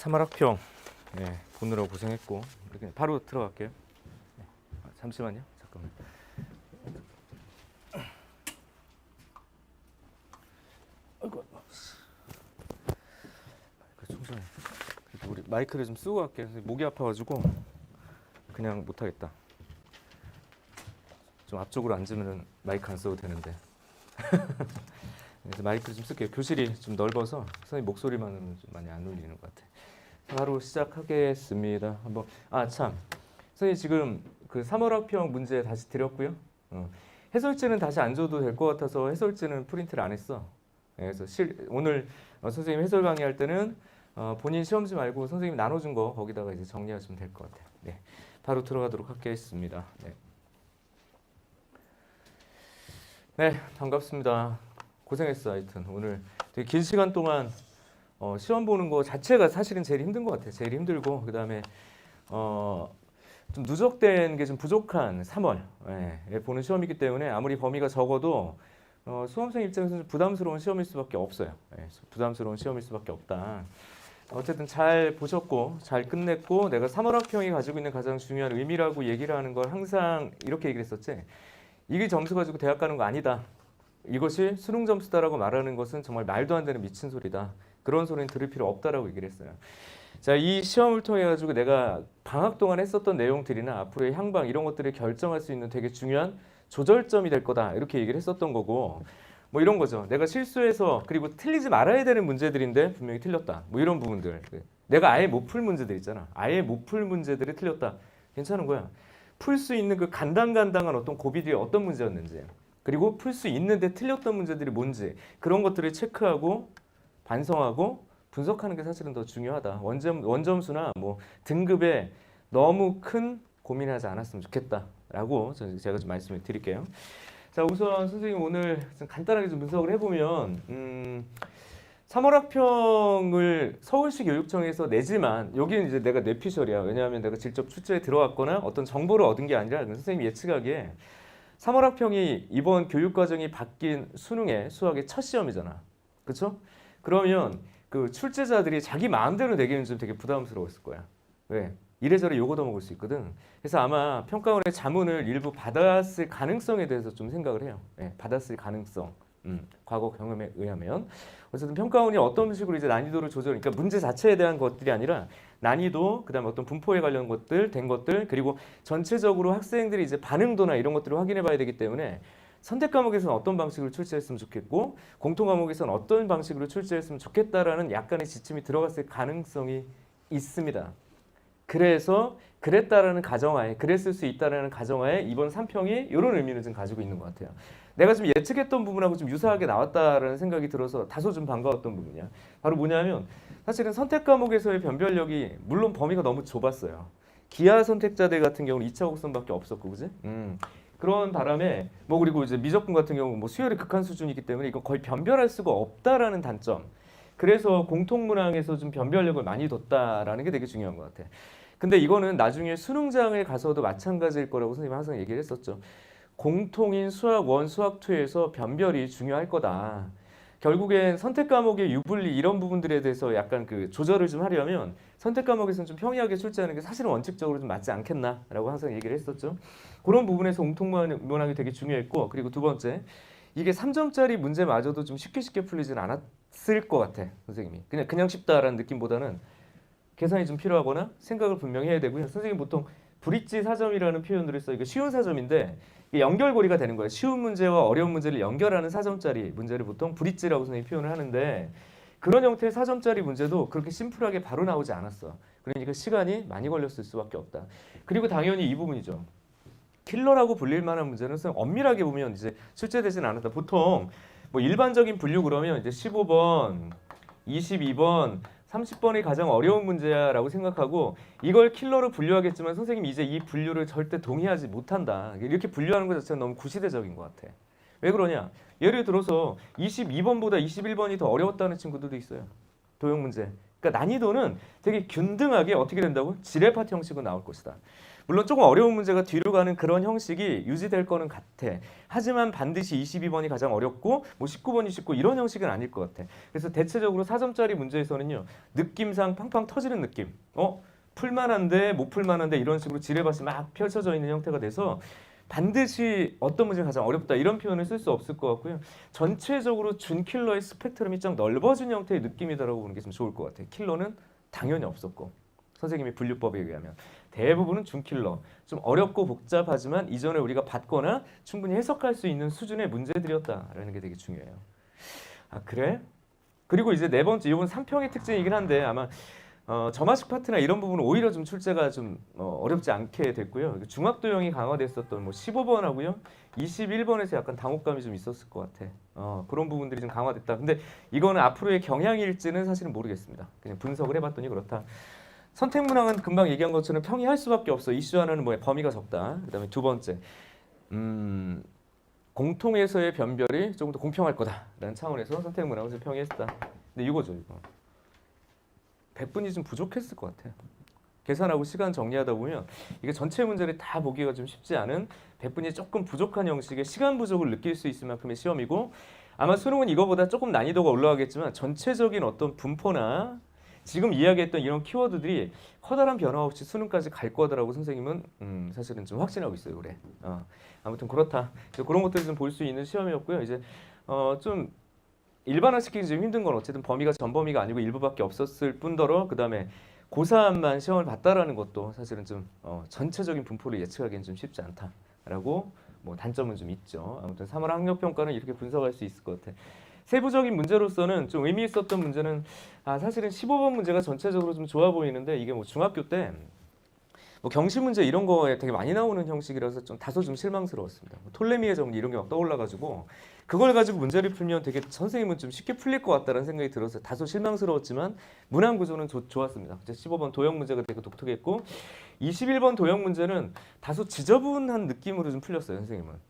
3월 학평 보느라고 고생했고 이렇게 바로 들어갈게요. 잠시만요. 잠깐만. 아이고. 마이크 충전해. 우리 마이크를 좀 쓰고 갈게요. 목이 아파가지고 그냥 못하겠다. 좀 앞쪽으로 앉으면 마이크 안 써도 되는데. 그래서 마이크를 좀 쓸게요. 교실이 좀 넓어서 선생님 목소리만은 좀 많이 안 울리는 것 같아. 바로 시작하겠습니다. 한번 참 선생님 지금 그 3월학평 문제 다시 드렸고요. 해설지는 다시 안 줘도 될 것 같아서 해설지는 프린트를 안 했어. 그래서 오늘 선생님 해설 강의할 때는 본인 시험지 말고 선생님 나눠준 거 거기다가 이제 정리하시면 될 것 같아요. 네, 바로 들어가도록 하겠습니다. 네, 반갑습니다. 고생했어. 하여튼 오늘 되게 긴 시간 동안 시험 보는 거 자체가 사실은 제일 힘든 것 같아요. 제일 힘들고 그 다음에 좀 누적된 게 좀 부족한 3월에 보는 시험이기 때문에 아무리 범위가 적어도 수험생 입장에서는 부담스러운 시험일 수밖에 없어요. 부담스러운 시험일 수밖에 없다. 어쨌든 잘 보셨고 잘 끝냈고 내가 3월학평이 가지고 있는 가장 중요한 의미라고 얘기를 하는 걸 항상 이렇게 얘기를 했었지. 이게 점수 가지고 대학 가는 거 아니다. 이것이 수능 점수다라고 말하는 것은 정말 말도 안 되는 미친 소리다. 그런 소리는 들을 필요 없다라고 얘기를 했어요. 자, 이 시험을 통해 가지고 내가 방학 동안 했었던 내용들이나 앞으로의 향방 이런 것들을 결정할 수 있는 되게 중요한 조절점이 될 거다. 이렇게 얘기를 했었던 거고 뭐 이런 거죠. 내가 실수해서 그리고 틀리지 말아야 되는 문제들인데 분명히 틀렸다. 뭐 이런 부분들. 내가 아예 못 풀 문제들 있잖아. 아예 못 풀 문제들을 틀렸다. 괜찮은 거야. 풀 수 있는 그 간당간당한 어떤 고비들이 어떤 문제였는지 그리고 풀 수 있는데 틀렸던 문제들이 뭔지 그런 것들을 체크하고 반성하고 분석하는 게 사실은 더 중요하다. 원점수나 뭐 등급에 너무 큰 고민하지 않았으면 좋겠다라고 제가 좀 말씀을 드릴게요. 자, 우선 선생님 오늘 좀 간단하게 좀 분석을 해보면 3월학평을 서울시 교육청에서 내지만 여기는 이제 내가 뇌피셜이야. 왜냐하면 내가 직접 출제에 들어갔거나 어떤 정보를 얻은 게 아니라 선생님이 예측하기에 3월학평이 이번 교육과정이 바뀐 수능의 수학의 첫 시험이잖아. 그렇죠? 그러면 그 출제자들이 자기 마음대로 내기는 좀 되게 부담스러웠을 거야. 왜? 이래저래 욕 얻어먹을 수 있거든. 그래서 아마 평가원의 자문을 일부 받았을 가능성에 대해서 좀 생각을 해요. 받았을 가능성. 과거 경험에 의하면 어쨌든 평가원이 어떤 식으로 이제 난이도를 조절, 그러니까 문제 자체에 대한 것들이 아니라 난이도, 그다음에 어떤 분포에 관련 것들, 된 것들, 그리고 전체적으로 학생들이 이제 반응도나 이런 것들을 확인해-봐야 되기 때문에 선택 과목에서는 어떤 방식으로 출제했으면 좋겠고 공통 과목에서는 어떤 방식으로 출제했으면 좋겠다라는 약간의 지침이 들어갔을 가능성이 있습니다. 그래서 그랬다라는 가정하에, 그랬을 수 있다라는 가정하에 이번 3평이 이런 의미를 좀 가지고 있는 것 같아요. 내가 좀 예측했던 부분하고 좀 유사하게 나왔다라는 생각이 들어서 다소 좀 반가웠던 부분이야. 바로 뭐냐면 사실은 선택 과목에서의 변별력이 물론 범위가 너무 좁았어요. 기하 선택자들 같은 경우는 2차 곡선밖에 없었고, 그지? 그런 바람에 뭐 그리고 이제 미적분 같은 경우 뭐 수열이 극한 수준이기 때문에 이거 거의 변별할 수가 없다라는 단점. 그래서 공통문항에서 좀 변별력을 많이 뒀다라는 게 되게 중요한 것 같아. 근데 이거는 나중에 수능장에 가서도 마찬가지일 거라고 선생님이 항상 얘기를 했었죠. 공통인 수학 1, 수학 2에서 변별이 중요할 거다. 결국엔 선택 과목의 유불리 이런 부분들에 대해서 약간 그 조절을 좀 하려면 선택 과목에서는 좀 평이하게 출제하는 게 사실은 원칙적으로 좀 맞지 않겠나라고 항상 얘기를 했었죠. 그런 부분에서 공통문항이 되게 중요했고, 그리고 두 번째, 이게 3점짜리 문제마저도 좀 쉽게 풀리진 않았을 것 같아, 선생님이. 그냥 쉽다라는 느낌보다는 계산이 좀 필요하거나 생각을 분명히 해야 되고요. 선생님 보통 브릿지 4점이라는 표현들을 써. 이거 쉬운 4점인데 이게 연결고리가 되는 거예요. 쉬운 문제와 어려운 문제를 연결하는 4점짜리 문제를 보통 브릿지라고 선생님이 표현을 하는데 그런 형태의 4점짜리 문제도 그렇게 심플하게 바로 나오지 않았어. 그러니까 시간이 많이 걸렸을 수밖에 없다. 그리고 당연히 이 부분이죠. 킬러라고 불릴 만한 문제는 엄밀하게 보면 이제 출제되진 않았다. 보통 뭐 일반적인 분류 그러면 이제 15번, 22번, 30번이 가장 어려운 문제야라고 생각하고 이걸 킬러로 분류하겠지만 선생님이 이제 이 분류를 절대 동의하지 못한다. 이렇게 분류하는 것 자체는 너무 구시대적인 것 같아. 왜 그러냐? 예를 들어서 22번보다 21번이 더 어려웠다는 친구들도 있어요. 도형 문제. 그러니까 난이도는 되게 균등하게 어떻게 된다고? 지뢰 파트 형식으로 나올 것이다. 물론 조금 어려운 문제가 뒤로 가는 그런 형식이 유지될 거는 같아. 하지만 반드시 22번이 가장 어렵고 뭐 19번이 쉽고 이런 형식은 아닐 것 같아. 그래서 대체적으로 4점짜리 문제에서는요. 느낌상 팡팡 터지는 느낌. 풀만한데 못 풀만한데 이런 식으로 지뢰밭이 막 펼쳐져 있는 형태가 돼서 반드시 어떤 문제가 가장 어렵다 이런 표현을 쓸 수 없을 것 같고요. 전체적으로 준 킬러의 스펙트럼이 좀 넓어진 형태의 느낌이다라고 보는 게 좀 좋을 것 같아요. 킬러는 당연히 없었고 선생님의 분류법에 의하면 대부분은 준 킬러. 좀 어렵고 복잡하지만 이전에 우리가 봤거나 충분히 해석할 수 있는 수준의 문제들이었다라는 게 되게 중요해요. 아 그래? 그리고 이제 네 번째 이건 3평의 특징이긴 한데 아마 점화식 파트나 이런 부분은 오히려 좀 출제가 좀 어렵지 않게 됐고요. 중학도형이 강화됐었던 뭐 15번하고요. 21번에서 약간 당혹감이 좀 있었을 것 같아. 그런 부분들이 좀 강화됐다. 근데 이거는 앞으로의 경향일지는 사실은 모르겠습니다. 그냥 분석을 해봤더니 그렇다. 선택문항은 금방 얘기한 것처럼 평이할 수밖에 없어. 이슈 하나는 뭐 범위가 적다. 그다음에 두 번째, 공통에서의 변별이 조금 더 공평할 거다라는 차원에서 선택문항을 좀 평이했다. 근데 이거죠, 이거. 100분이 좀 부족했을 것 같아요. 계산하고 시간 정리하다 보면 이게 전체 문제를 다 보기가 좀 쉽지 않은 100분이 조금 부족한 형식의 시간 부족을 느낄 수 있을 만큼의 시험이고 아마 수능은 이거보다 조금 난이도가 올라가겠지만 전체적인 어떤 분포나 지금 이야기했던 이런 키워드들이 커다란 변화 없이 수능까지 갈 거다라고 선생님은 사실은 좀 확신하고 있어요. 그래. 아무튼 그렇다. 그런 것들을 좀 볼 수 있는 시험이었고요. 이제 좀 일반화시키기 좀 힘든 건 어쨌든 범위가 전범위가 아니고 일부밖에 없었을 뿐더러 그 다음에 고3만 시험을 봤다라는 것도 사실은 좀 전체적인 분포를 예측하기는 좀 쉽지 않다라고 뭐 단점은 좀 있죠. 아무튼 3월 학력평가는 이렇게 분석할 수 있을 것 같아. 세부적인 문제로서는 좀 의미 있었던 문제는 사실은 15번 문제가 전체적으로 좀 좋아 보이는데 이게 뭐 중학교 때 뭐 경시 문제 이런 거에 되게 많이 나오는 형식이라서 좀 다소 좀 실망스러웠습니다. 뭐 톨레미의 정리 이런 게 막 떠올라가지고 그걸 가지고 문제를 풀면 되게 선생님은 좀 쉽게 풀릴 것 같다는 생각이 들어서 다소 실망스러웠지만 문항 구조는 좋았습니다. 15번 도형 문제가 되게 독특했고 21번 도형 문제는 다소 지저분한 느낌으로 좀 풀렸어요, 선생님은.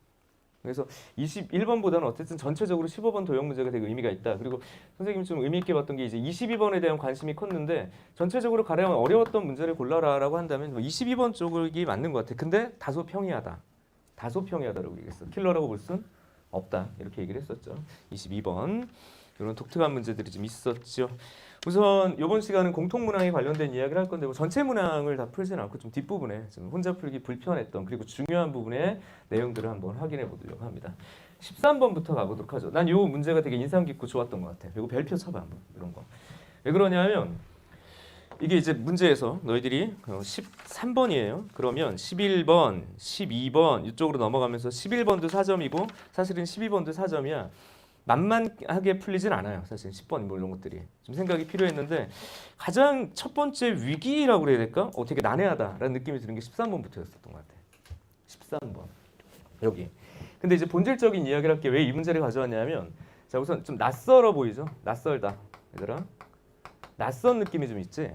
그래서 21번보다는 어쨌든 전체적으로 15번 도형 문제가 되게 의미가 있다. 그리고 선생님이 좀 의미 있게 봤던 게 이제 22번에 대한 관심이 컸는데 전체적으로 가령 어려웠던 문제를 골라라라고 한다면 22번 쪽이 맞는 것 같아. 근데 다소 평이하다. 다소 평이하다라고 얘기했어. 킬러라고 볼 순 없다. 이렇게 얘기를 했었죠. 22번. 이런 독특한 문제들이 좀 있었죠. 우선 이번 시간은 공통문항에 관련된 이야기를 할 건데 뭐 전체 문항을 다 풀지는 않고 좀 뒷부분에 좀 혼자 풀기 불편했던 그리고 중요한 부분의 내용들을 한번 확인해 보려고 합니다. 13번부터 가보도록 하죠. 난 이 문제가 되게 인상 깊고 좋았던 것 같아. 이거 별표 쳐봐 한번 이런 거. 왜 그러냐면 이게 이제 문제에서 너희들이 13번이에요. 그러면 11번, 12번 이쪽으로 넘어가면서 11번도 4점이고 사실은 12번도 4점이야. 만만하게 풀리진 않아요. 사실 10번 뭐 이런 것들이 좀 생각이 필요했는데 가장 첫 번째 위기라고 그래야 될까? 되게 난해하다라는 느낌이 드는 게 13번부터였었던 것 같아. 13번 여기. 근데 이제 본질적인 이야기를 할게. 왜 이 문제를 가져왔냐면 자 우선 좀 낯설어 보이죠? 낯설다 얘들아. 낯선 느낌이 좀 있지?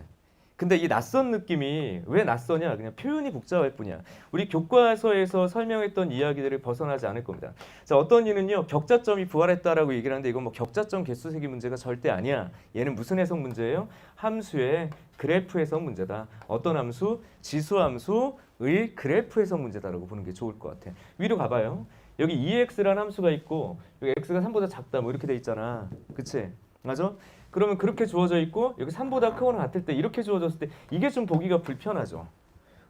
근데 이 낯선 느낌이 왜 낯서냐? 그냥 표현이 복잡할 뿐이야. 우리 교과서에서 설명했던 이야기들을 벗어나지 않을 겁니다. 자, 어떤 이는요. 격자점이 부활했다라고 얘기를 하는데 이건 뭐 격자점 개수 세기 문제가 절대 아니야. 얘는 무슨 해석 문제예요? 함수의 그래프 해석 문제다. 어떤 함수? 지수 함수의 그래프 해석 문제다라고 보는 게 좋을 것 같아. 위로 가봐요. 여기 2x라는 함수가 있고 여기 x가 3보다 작다 뭐 이렇게 돼 있잖아. 그치? 맞아? 그러면 그렇게 주어져 있고 여기 3보다 크거나 같을 때 이렇게 주어졌을 때 이게 좀 보기가 불편하죠.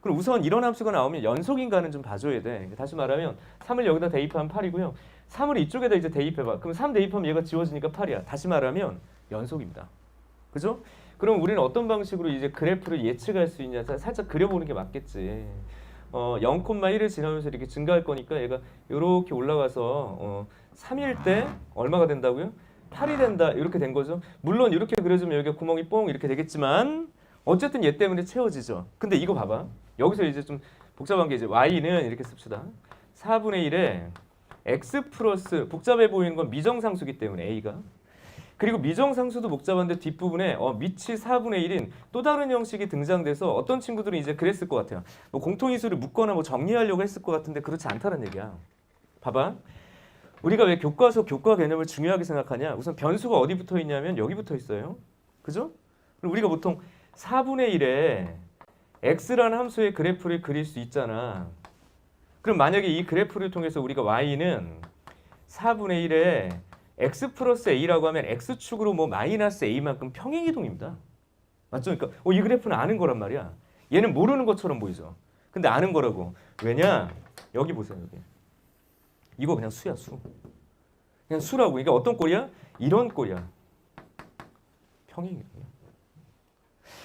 그럼 우선 이런 함수가 나오면 연속인가는 좀 봐줘야 돼. 다시 말하면 3을 여기다 대입하면 8이고요. 3을 이쪽에다 이제 대입해봐. 그럼 3 대입하면 얘가 지워지니까 8이야. 다시 말하면 연속입니다. 그죠? 그럼 우리는 어떤 방식으로 이제 그래프를 예측할 수 있냐? 살짝 그려보는 게 맞겠지. 0,1을 지나면서 이렇게 증가할 거니까 얘가 이렇게 올라가서 3일 때 얼마가 된다고요? 8이 된다 이렇게 된 거죠. 물론 이렇게 그려주면 여기가 구멍이 뽕 이렇게 되겠지만 어쨌든 얘 때문에 채워지죠. 근데 이거 봐봐. 여기서 이제 좀 복잡한 게 이제 y는 이렇게 씁시다. 4분의 1에 x 플러스 복잡해 보이는 건 미정상수기 때문에 a가 그리고 미정상수도 복잡한데 뒷부분에 밑이 4분의 1인 또 다른 형식이 등장돼서 어떤 친구들은 이제 그랬을 것 같아요. 뭐 공통인수를 묶거나 뭐 정리하려고 했을 것 같은데 그렇지 않다는 얘기야. 봐봐. 우리가 왜 교과서 교과 개념을 중요하게 생각하냐? 우선 변수가 어디 붙어 있냐면 여기 붙어 있어요. 그죠? 그럼 우리가 보통 4분의 1에 x라는 함수의 그래프를 그릴 수 있잖아. 그럼 만약에 이 그래프를 통해서 우리가 y는 4분의 1에 x 플러스 a라고 하면 x축으로 뭐 마이너스 a만큼 평행이동입니다. 맞죠? 그러니까 이 그래프는 아는 거란 말이야. 얘는 모르는 것처럼 보이죠. 근데 아는 거라고. 왜냐? 여기 보세요. 여기. 이거 그냥 수야 수. 그냥 수라고. 그러니까 어떤 꼴이야? 이런 꼴이야. 평행이동이야.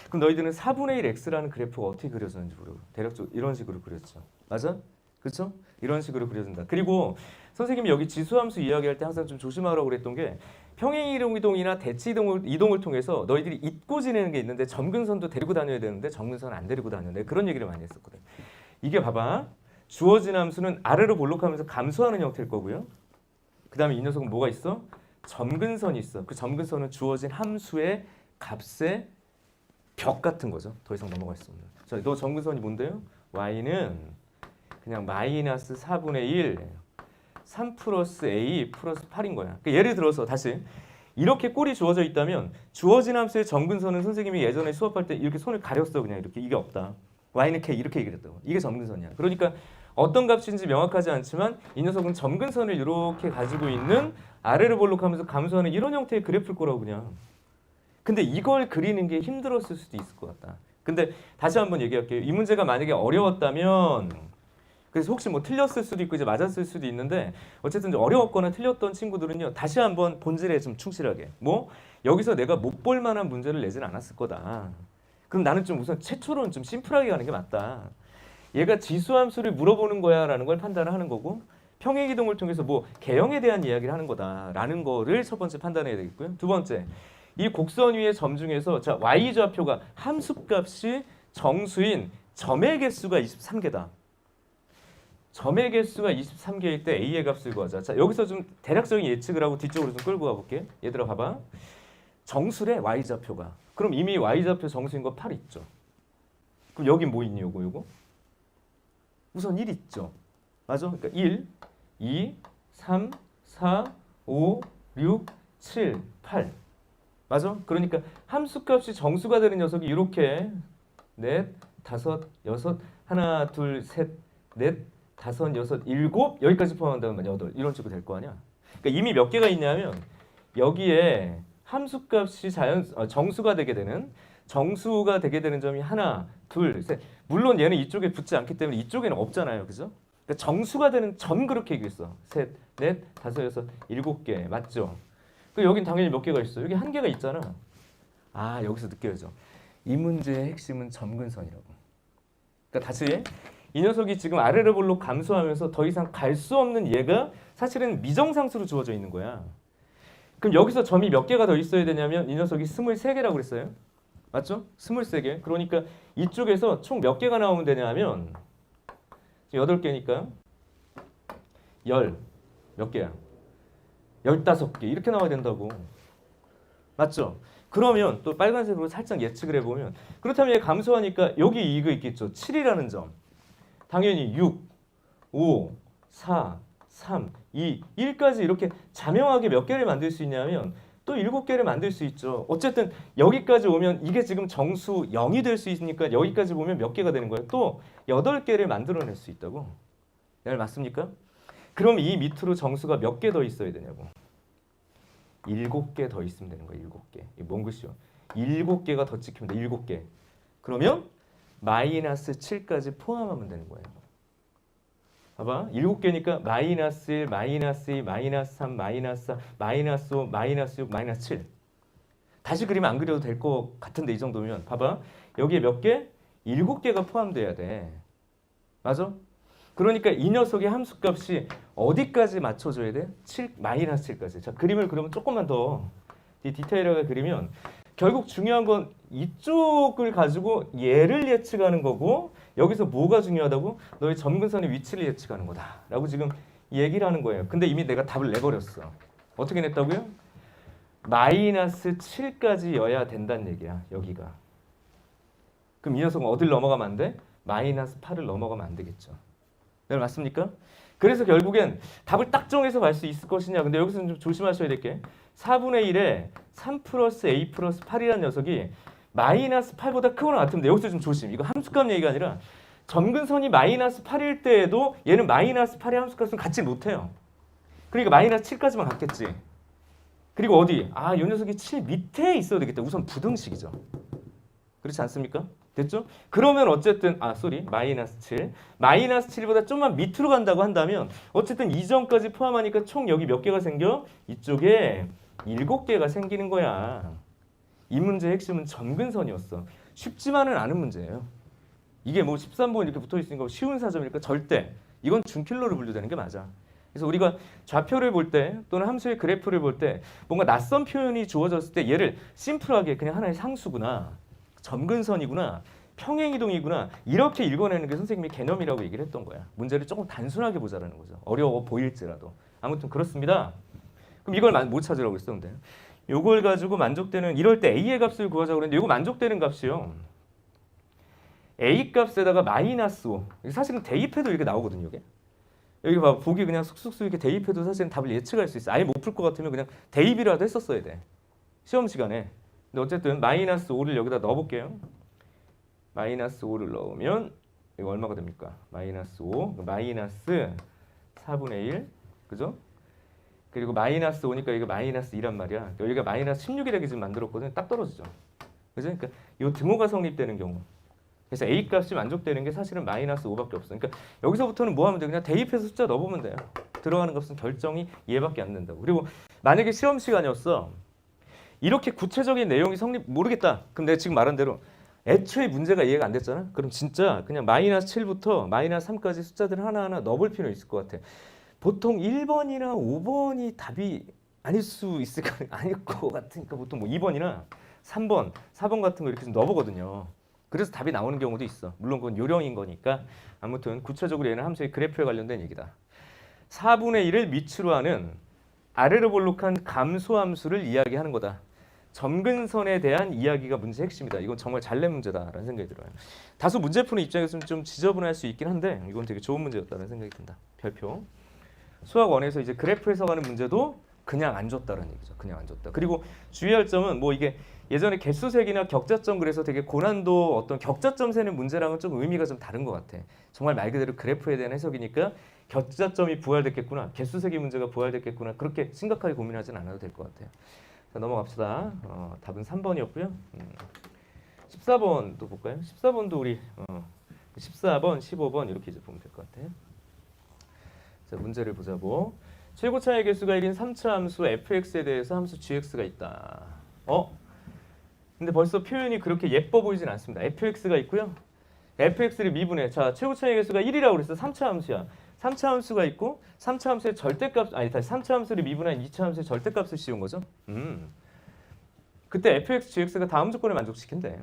그럼 너희들은 4분의 1x라는 그래프가 어떻게 그려졌는지 모르고 대략적으로 이런 식으로 그렸죠. 맞아? 그렇죠? 이런 식으로 그려진다. 그리고 선생님이 여기 지수함수 이야기할 때 항상 좀 조심하라고 그랬던 게 평행이동이나 대치이동을 통해서 너희들이 잊고 지내는 게 있는데 점근선도 데리고 다녀야 되는데 점근선 안 데리고 다녀야 그런 얘기를 많이 했었거든. 이게 봐봐. 주어진 함수는 아래로 볼록하면서 감소하는 형태일 거고요. 그 다음에 이 녀석은 뭐가 있어? 점근선이 있어. 그 점근선은 주어진 함수의 값의 벽 같은 거죠. 더 이상 넘어갈 수 없는. 자, 너 점근선이 뭔데요? y는 그냥 마이너스 4분의 1 3 플러스 a 플러스 8인 거야. 그러니까 예를 들어서 다시 이렇게 꼴이 주어져 있다면 주어진 함수의 점근선은 선생님이 예전에 수업할 때 이렇게 손을 가렸어. 그냥 이렇게. 이게 없다. y는 k 이렇게 얘기했다고. 이게 점근선이야. 그러니까 어떤 값인지 명확하지 않지만 이 녀석은 점근선을 이렇게 가지고 있는 아래를 볼록하면서 감소하는 이런 형태의 그래프일 거라고 그냥. 근데 이걸 그리는 게 힘들었을 수도 있을 것 같다. 근데 다시 한번 얘기할게요. 이 문제가 만약에 어려웠다면 그래서 혹시 뭐 틀렸을 수도 있고 이제 맞았을 수도 있는데 어쨌든 어려웠거나 틀렸던 친구들은요. 다시 한번 본질에 좀 충실하게. 뭐 여기서 내가 못 볼 만한 문제를 내진 않았을 거다. 그럼 나는 좀 우선 최초로는 좀 심플하게 가는 게 맞다. 얘가 지수함수를 물어보는 거야라는 걸 판단을 하는 거고 평행이동을 통해서 뭐 개형에 대한 이야기를 하는 거다라는 거를 첫 번째 판단해야 되겠고요. 두 번째, 이 곡선 위의 점 중에서 자 y좌표가 함수값이 정수인 점의 개수가 23개다. 점의 개수가 23개일 때 a의 값을 구하자. 자 여기서 좀 대략적인 예측을 하고 뒤쪽으로 좀 끌고 가볼게. 얘들아 봐봐. 정수래 y좌표가. 그럼 이미 y좌표 정수인 거 8 있죠. 그럼 여기 뭐 있니 요거? 우선 1 있죠. 맞아? 그러니까 1, 2, 3, 4, 5, 6, 7, 8. 맞아? 그러니까 함수값이 정수가 되는 녀석이 이렇게 넷, 다섯, 여섯, 하나, 둘, 셋, 넷, 다섯, 여섯, 일곱 여기까지 포함한다면 여덟 이런 식으로 될 거 아니야. 그러니까 이미 몇 개가 있냐면 여기에 함수값이 정수가 되게 되는 점이 하나, 둘, 셋. 물론 얘는 이쪽에 붙지 않기 때문에 이쪽에는 없잖아요, 그죠? 그러니까 정수가 되는 점 그렇게 얘기했어. 셋, 넷, 다섯, 여섯, 일곱 개 맞죠? 그 여긴 당연히 몇 개가 있어. 여기 한 개가 있잖아. 아 여기서 느껴져. 이 문제의 핵심은 점근선이라고. 그러니까 다시 이 녀석이 지금 아래를 볼록 감소하면서 더 이상 갈 수 없는 얘가 사실은 미정상수로 주어져 있는 거야. 그럼 여기서 점이 몇 개가 더 있어야 되냐면 이 녀석이 23개라고 그랬어요. 맞죠? 23개. 그러니까 이쪽에서 총 몇 개가 나오면 되냐면 8개니까 몇 개야? 15개 이렇게 나와야 된다고. 맞죠? 그러면 또 빨간색으로 살짝 예측을 해보면 그렇다면 얘 감소하니까 여기 이거 있겠죠. 7이라는 점. 당연히 6, 5, 4, 3, 2, 1까지 이렇게 자명하게 몇 개를 만들 수 있냐면 또 7개를 만들 수 있죠. 어쨌든 여기까지 오면 이게 지금 정수 0이 될 수 있으니까 여기까지 보면 몇 개가 되는 거예요. 또 8개를 만들어낼 수 있다고. 네, 맞습니까? 그럼 이 밑으로 정수가 몇 개 더 있어야 되냐고. 7개 더 있으면 되는 거예요. 7개. 이게 뭔 글씨요? 7개가 더 찍히면 돼. 7개. 그러면 마이너스 7까지 포함하면 되는 거예요. 봐봐. 7개니까 마이너스 1, 마이너스 2, 마이너스 3, 마이너스 4, 마이너스 5, 마이너스 6, 마이너스 7. 다시 그리면 안 그려도 될 것 같은데 이 정도면 봐봐. 여기에 몇 개? 7개가 포함돼야 돼. 맞아? 그러니까 이 녀석의 함수값이 어디까지 맞춰줘야 돼? 7, 마이너스 7까지. 자, 그림을 그러면 조금만 더 디테일하게 그리면 결국 중요한 건 이쪽을 가지고 얘를 예측하는 거고 여기서 뭐가 중요하다고? 너의 점근선의 위치를 예측하는 거다 라고 지금 얘기를 하는 거예요. 근데 이미 내가 답을 내버렸어. 어떻게 냈다고요? 마이너스 7까지여야 된다는 얘기야. 여기가. 그럼 이 녀석은 어딜 넘어가면 안 돼? 마이너스 8을 넘어가면 안 되겠죠. 네, 맞습니까? 그래서 결국엔 답을 딱 정해서 갈 수 있을 것이냐. 근데 여기서는 좀 조심하셔야 될 게 4분의 1에 3 플러스 a 플러스 8이라는 녀석이 마이너스 8보다 크거나 같은데 여기서 좀 조심. 이거 함수값 얘기가 아니라 점근선이 마이너스 8일 때에도 얘는 마이너스 8의 함수값은 같지 못해요. 그러니까 마이너스 7까지만 갔겠지. 그리고 어디? 아, 이 녀석이 7 밑에 있어야 되겠다. 우선 부등식이죠. 그렇지 않습니까? 됐죠? 그러면 어쨌든 마이너스 7. 마이너스 7보다 좀만 밑으로 간다고 한다면 어쨌든 이 점까지 포함하니까 총 여기 몇 개가 생겨? 이쪽에 7개가 생기는 거야. 이 문제의 핵심은 점근선이었어. 쉽지만은 않은 문제예요. 이게 뭐 13번 이렇게 붙어 있으니까 쉬운 사점이니까 절대. 이건 준킬러로 분류되는 게 맞아. 그래서 우리가 좌표를 볼 때 또는 함수의 그래프를 볼 때 뭔가 낯선 표현이 주어졌을 때 얘를 심플하게 그냥 하나의 상수구나, 점근선이구나, 평행이동이구나 이렇게 읽어내는 게 선생님이 개념이라고 얘기를 했던 거야. 문제를 조금 단순하게 보자라는 거죠. 어려워 보일지라도. 아무튼 그렇습니다. 그럼 이걸 못 찾으라고 했어. 근데 요걸 가지고 만족되는 이럴 때 a의 값을 구하자고 그랬는데 이거 만족되는 값이요. a 값에다가 마이너스 5. 사실은 대입해도 이렇게 나오거든요. 이게. 여기 봐 보기 그냥 쑥쑥쑥 이렇게 대입해도 사실은 답을 예측할 수 있어. 아예 못 풀 것 같으면 그냥 대입이라도 했었어야 돼. 시험 시간에. 근데 어쨌든 마이너스 5를 여기다 넣어볼게요. 마이너스 5를 넣으면 이거 얼마가 됩니까? 마이너스 5, 마이너스 4분의 1, 그죠? 그리고 마이너스 5니까 이거 마이너스 2란 말이야. 여기가 마이너스 16이 되게 지금 만들었거든요. 딱 떨어지죠. 그죠? 그러니까 이 등호가 성립되는 경우. 그래서 a 값이 만족되는 게 사실은 마이너스 5밖에 없어. 그러니까 여기서부터는 뭐 하면 돼? 그냥 대입해서 숫자 넣어보면 돼요. 들어가는 값은 결정이 얘밖에 안 된다고. 그리고 만약에 시험 시간이었어. 이렇게 구체적인 내용이 모르겠다. 그럼 내가 지금 말한 대로 애초에 문제가 이해가 안 됐잖아. 그럼 진짜 그냥 마이너스 7부터 마이너스 3까지 숫자들을 하나하나 넣어볼 필요 있을 것 같아. 보통 1번이나 5번이 답이 아닐 수 있을까? 아닐 것 같으니까 보통 뭐 2번이나 3번, 4번 같은 거 이렇게 좀 넣어보거든요. 그래서 답이 나오는 경우도 있어. 물론 그건 요령인 거니까. 아무튼 구체적으로 얘는 함수의 그래프에 관련된 얘기다. 4분의 1을 밑으로 하는 아래로 볼록한 감소함수를 이야기하는 거다. 점근선에 대한 이야기가 문제의 핵심이다. 이건 정말 잘 낸 문제다라는 생각이 들어요. 다소 문제 푸는 입장에서는 좀 지저분할 수 있긴 한데 이건 되게 좋은 문제였다는 생각이 든다. 별표. 수학 1에서 이제 그래프 해석하는 문제도 그냥 안 줬다는 얘기죠. 그냥 안 줬다. 그리고 주의할 점은 뭐 이게 예전에 개수색이나 격자점 그래서 되게 고난도 어떤 격자점 세는 문제랑은 좀 의미가 좀 다른 것 같아. 정말 말 그대로 그래프에 대한 해석이니까 격자점이 부활됐겠구나. 개수색의 문제가 부활됐겠구나. 그렇게 심각하게 고민하진 않아도 될 것 같아요. 자, 넘어갑시다. 답은 3번이었고요. 14번도 볼까요? 14번도 우리 14번, 15번 이렇게 이제 보면 될 것 같아요. 자, 문제를 보자고. 최고차의 개수가 1인 3차 함수 fx에 대해서 함수 gx가 있다. 근데 벌써 표현이 그렇게 예뻐 보이진 않습니다. fx가 있고요. fx를 미분해. 자, 최고차의 개수가 1이라고 그랬어. 3차 함수야. 3차 함수가 있고 3차 함수의 절대값 다시 3차 함수를 미분한 2차 함수의 절대값을 씌운 거죠. 그때 fx, gx가 다음 조건을 만족시킨대.